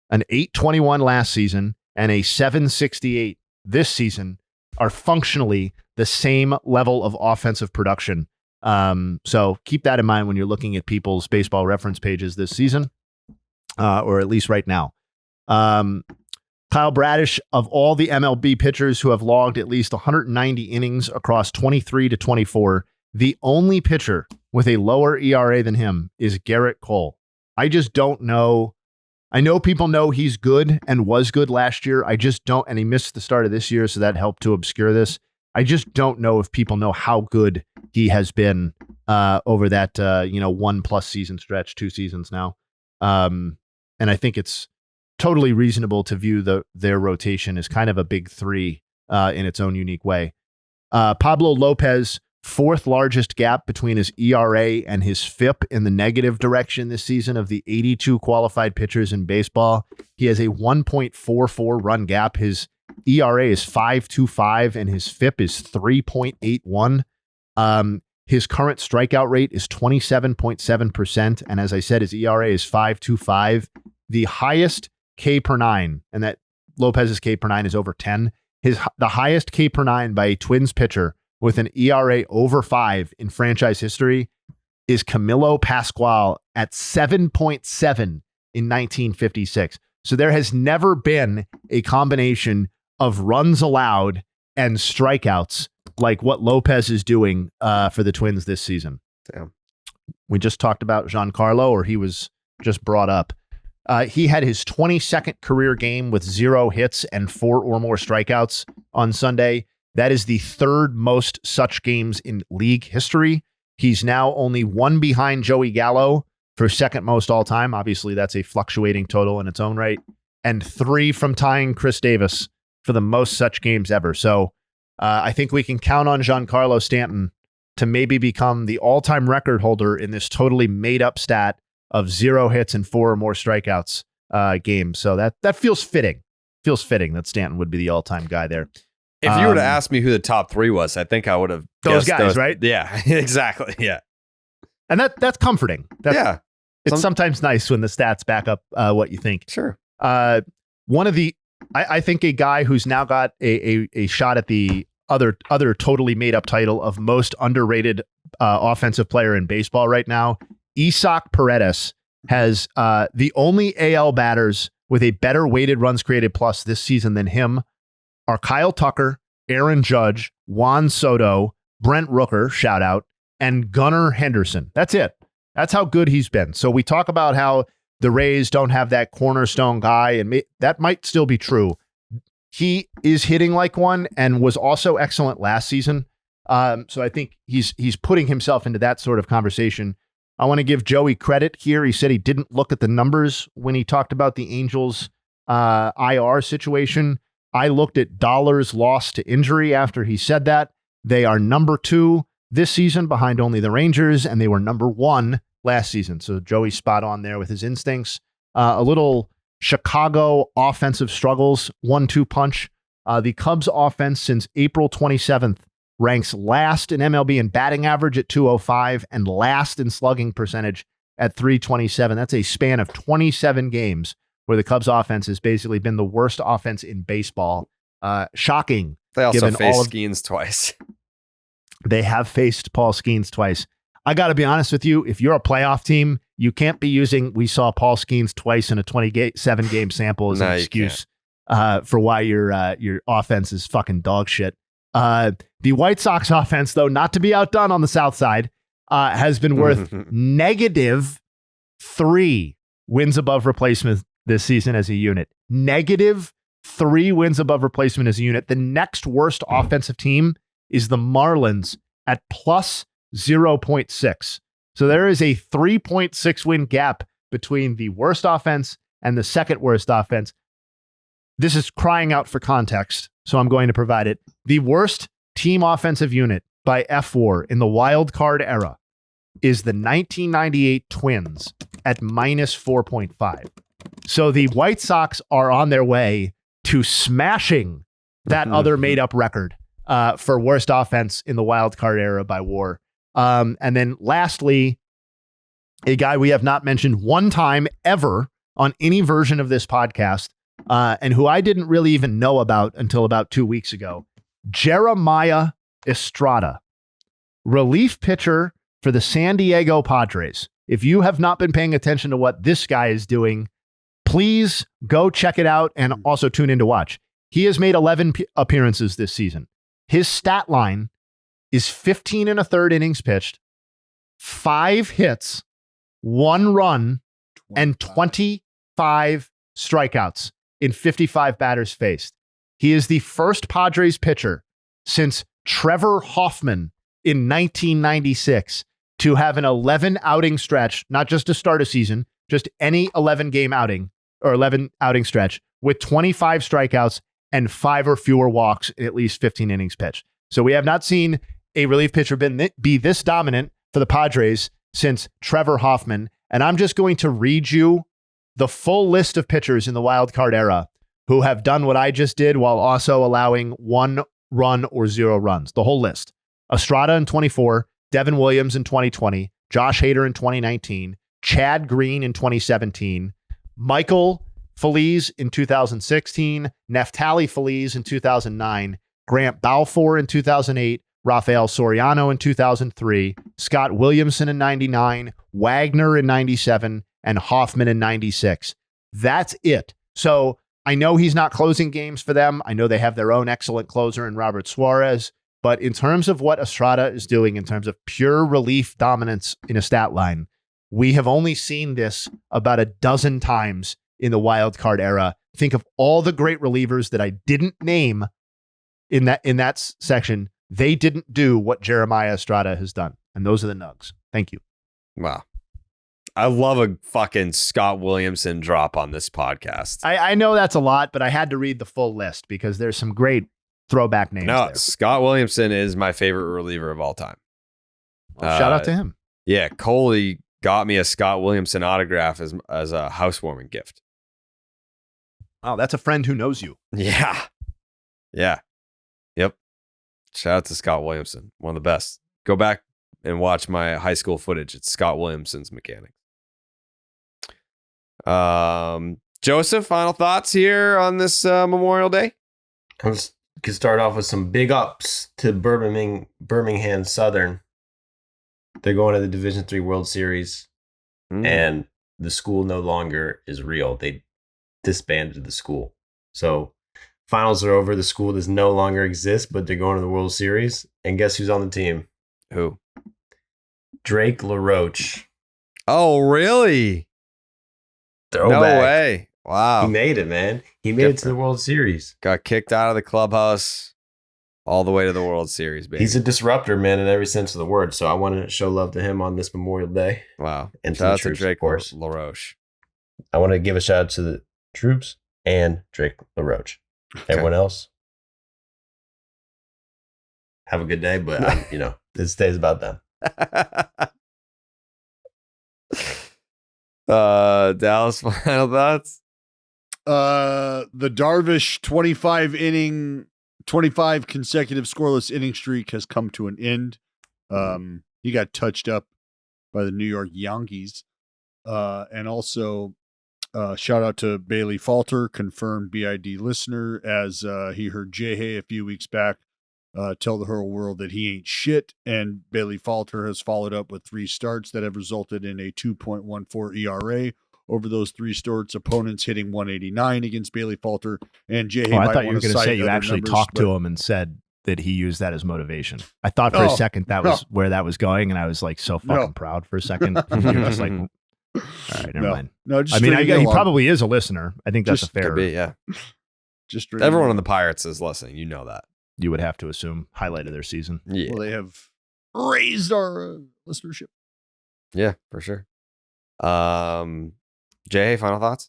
An 821 last season and a 768 this season are functionally the same level of offensive production. So keep that in mind when you're looking at people's baseball reference pages this season, or at least right now. Kyle Bradish, of all the MLB pitchers who have logged at least 190 innings across 23 to 24, the only pitcher with a lower ERA than him is Garrett Cole. I just don't know. I know people know he's good and was good last year. I just don't, and he missed the start of this year, so that helped to obscure this. I just don't know if people know how good he has been over that 1+ season stretch, 2 seasons now. And I think it's totally reasonable to view their rotation as kind of a big 3 in its own unique way. Pablo Lopez, 4th largest gap between his ERA and his FIP in the negative direction this season of the 82 qualified pitchers in baseball. He has a 1.44 run gap. His ERA is 5.25 and his FIP is 3.81. His current strikeout rate is 27.7%. And as I said, his ERA is 5.25. The highest K per 9, and that Lopez's K per 9 is over 10. The highest K per 9 by a Twins pitcher with an ERA over 5 in franchise history is Camilo Pascual at 7.7 in 1956. So there has never been a combination of runs allowed and strikeouts like what Lopez is doing for the Twins this season. Damn. We just talked about Giancarlo, or he was just brought up. He had his 22nd career game with 0 hits and 4 or more strikeouts on Sunday. That is the 3rd most such games in league history. He's now only 1 behind Joey Gallo for 2nd most all time. Obviously, that's a fluctuating total in its own right. And 3 from tying Chris Davis for the most such games ever. So I think we can count on Giancarlo Stanton to maybe become the all-time record holder in this totally made-up stat of 0 hits and 4 or more strikeouts games. So that feels fitting. Feels fitting that Stanton would be the all-time guy there. If you were to ask me who the top 3 was, I think I would have those guessed guys, right? Yeah, exactly. Yeah. And that's comforting. Yeah. It's sometimes nice when the stats back up what you think. Sure. One of the, I think a guy who's now got a shot at the other totally made up title of most underrated offensive player in baseball right now, Isaac Paredes, has the only AL batters with a better weighted runs created plus this season than him are Kyle Tucker, Aaron Judge, Juan Soto, Brent Rooker, shout out, and Gunnar Henderson. That's it. That's how good he's been. So we talk about how the Rays don't have that cornerstone guy, and that might still be true. He is hitting like one and was also excellent last season. So I think he's putting himself into that sort of conversation. I want to give Joey credit here. He said he didn't look at the numbers when he talked about the Angels IR situation. I looked at dollars lost to injury after he said that. They are number 2 this season behind only the Rangers, and they were number 1 last season. So Joey's spot on there with his instincts. A little Chicago offensive struggles, 1-2 punch. The Cubs offense since April 27th ranks last in MLB in batting average at 205 and last in slugging percentage at 327. That's a span of 27 games where the Cubs offense has basically been the worst offense in baseball. Shocking. They also given faced Skeens twice. They have faced Paul Skeens twice. I got to be honest with you. If you're a playoff team, you can't be using, we saw Paul Skeens twice in a 27-game sample as an excuse for why your offense is fucking dog shit. The White Sox offense, though, not to be outdone on the South Side, has been worth -3 wins above replacement this season as a unit. -3 wins above replacement as a unit. The next worst offensive team is the Marlins at +0.6. So there is a 3.6 win gap between the worst offense and the second worst offense. This is crying out for context, so I'm going to provide it. The worst team offensive unit by F4 in the wild card era is the 1998 Twins at -4.5. So the White Sox are on their way to smashing that other made-up record for worst offense in the wild card era by WAR. And then lastly, a guy we have not mentioned one time ever on any version of this podcast, and who I didn't really even know about until about 2 weeks ago, Jeremiah Estrada, relief pitcher for the San Diego Padres. If you have not been paying attention to what this guy is doing, please go check it out and also tune in to watch. He has made 11 appearances this season. His stat line is 15 1/3 innings pitched, 5 hits, 1 run, and 25 strikeouts in 55 batters faced. He is the first Padres pitcher since Trevor Hoffman in 1996 to have an 11 outing stretch, not just to start a season, just any 11 game outing or 11 outing stretch with 25 strikeouts and 5 or fewer walks in at least 15 innings pitched. So we have not seen a relief pitcher be this dominant for the Padres since Trevor Hoffman. And I'm just going to read you the full list of pitchers in the wild card era who have done what I just did while also allowing 1 run or 0 runs. The whole list. Estrada in 24, Devin Williams in 2020, Josh Hader in 2019, Chad Green in 2017, Michael Feliz in 2016, Neftali Feliz in 2009, Grant Balfour in 2008, Rafael Soriano in 2003, Scott Williamson in 99, Wagner in 97, and Hoffman in 96. That's it. So I know he's not closing games for them. I know they have their own excellent closer in Robert Suarez. But in terms of what Estrada is doing in terms of pure relief dominance in a stat line, We have only seen this about a dozen times in the wild card era. Think of all the great relievers that I didn't name in that section. They didn't do what Jeremiah Estrada has done. And those are the Nuggs. Thank you. Wow. I love a fucking Scott Williamson drop on this podcast. I know that's a lot, but I had to read the full list because there's some great throwback names No, there. Scott Williamson is my favorite reliever of all time. Well, shout out to him. Yeah, Coley got me a Scott Williamson autograph as a housewarming gift. Oh, that's a friend who knows you. Yeah. Yeah. Yep. Shout out to Scott Williamson. One of the best. Go back and watch my high school footage. It's Scott Williamson's mechanic. Joseph, final thoughts here on this Memorial Day? I was could start off with some big ups to Birmingham Southern. They're going to the Division III World Series, and the school no longer is real. They disbanded the school. So finals are over. The school does no longer exist, but they're going to the World Series. And guess who's on the team? Who? Drake LaRoche. Oh, really? Throwback. No way. Wow. He made it, man. He made it to the World Series. Got kicked out of the clubhouse all the way to the World Series, baby. He's a disruptor, man, in every sense of the word. So I wanted to show love to him on this Memorial Day. Wow. And Shout out to troops, Drake of course. LaRoche. I want to give a shout out to the troops and Drake LaRoche. Everyone else, have a good day, but this day is about them. Dallas, final thoughts? The Darvish 25 consecutive scoreless inning streak has come to an end. He got touched up by the New York Yankees. And also shout out to Bailey Falter, confirmed BID listener, as he heard Jayhay a few weeks back tell the whole world that he ain't shit. And Bailey Falter has followed up with 3 starts that have resulted in a 2.14 ERA. Over those 3 starts, opponents hitting 189 against Bailey Falter, and Jayhay. I thought you were going to say you actually talked to him and said that he used that as motivation. I thought for a second that was where that was going, and I was like so fucking proud for a second. You're just like, all right, never mind. No, just he probably is a listener. I think that's a fair. Could be, yeah. Just everyone on the Pirates is listening. You know that. You would have to assume highlight of their season. Yeah. Well, they have raised our listenership. Yeah, for sure. Jay, final thoughts?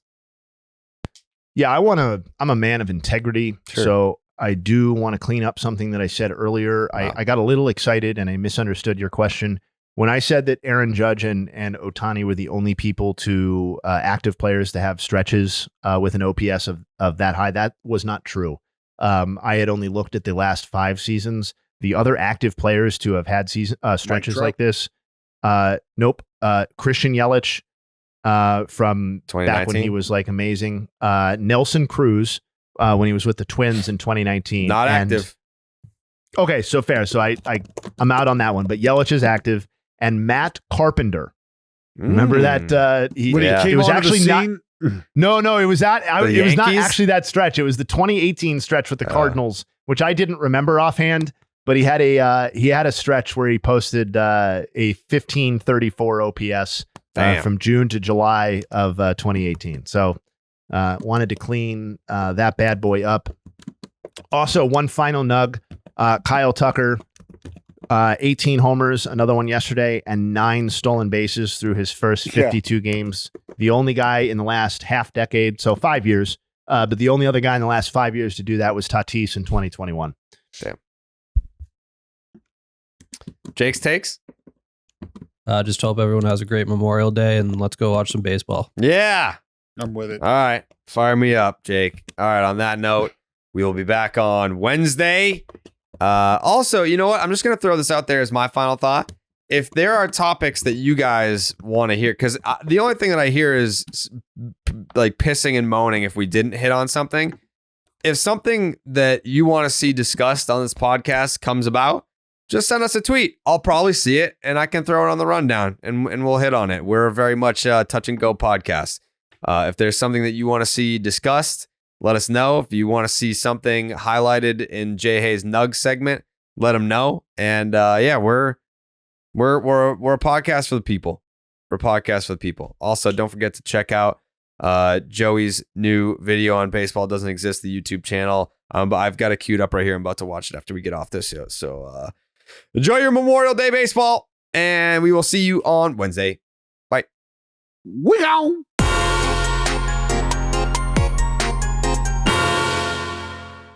Yeah, I'm a man of integrity. Sure. So I do want to clean up something that I said earlier. Wow. I got a little excited and I misunderstood your question. When I said that Aaron Judge and Ohtani were the only people to active players to have stretches with an OPS of that high, that was not true. I had only looked at the last 5 seasons. The other active players to have had stretches like this, nope. Christian Yelich, from back when he was like amazing. Nelson Cruz, when he was with the Twins in 2019. Not active. Okay, so fair. So I'm out on that one. But Yelich is active, and Matt Carpenter. Remember that? He came was actually not. No, it was that. It was not actually that stretch. It was the 2018 stretch with the Cardinals, which I didn't remember offhand. But he had a stretch where he posted a 1534 OPS from June to July of 2018. So wanted to clean that bad boy up. Also, one final nug. Kyle Tucker, 18 homers, another one yesterday, and 9 stolen bases through his first 52 games. The only guy in the last half decade, so 5 years, but the only other guy in the last 5 years to do that was Tatis in 2021. Damn. Jake's takes? Just hope everyone has a great Memorial Day, and let's go watch some baseball. Yeah. I'm with it. All right. Fire me up, Jake. All right. On that note, we will be back on Wednesday. Also, you know what? I'm just going to throw this out there as my final thought. If there are topics that you guys want to hear, because the only thing that I hear is like pissing and moaning if we didn't hit on something. If something that you want to see discussed on this podcast comes about, just send us a tweet. I'll probably see it and I can throw it on the rundown and we'll hit on it. We're a very much touch and go podcast. If there's something that you want to see discussed, let us know. If you want to see something highlighted in Jayhay's Nuggs segment, let him know. And we're a podcast for the people. We're a podcast for the people. Also, don't forget to check out Joey's new video on baseball. It doesn't exist, the YouTube channel. But I've got it queued up right here. I'm about to watch it after we get off this. So enjoy your Memorial Day baseball, and we will see you on Wednesday. Bye. We go.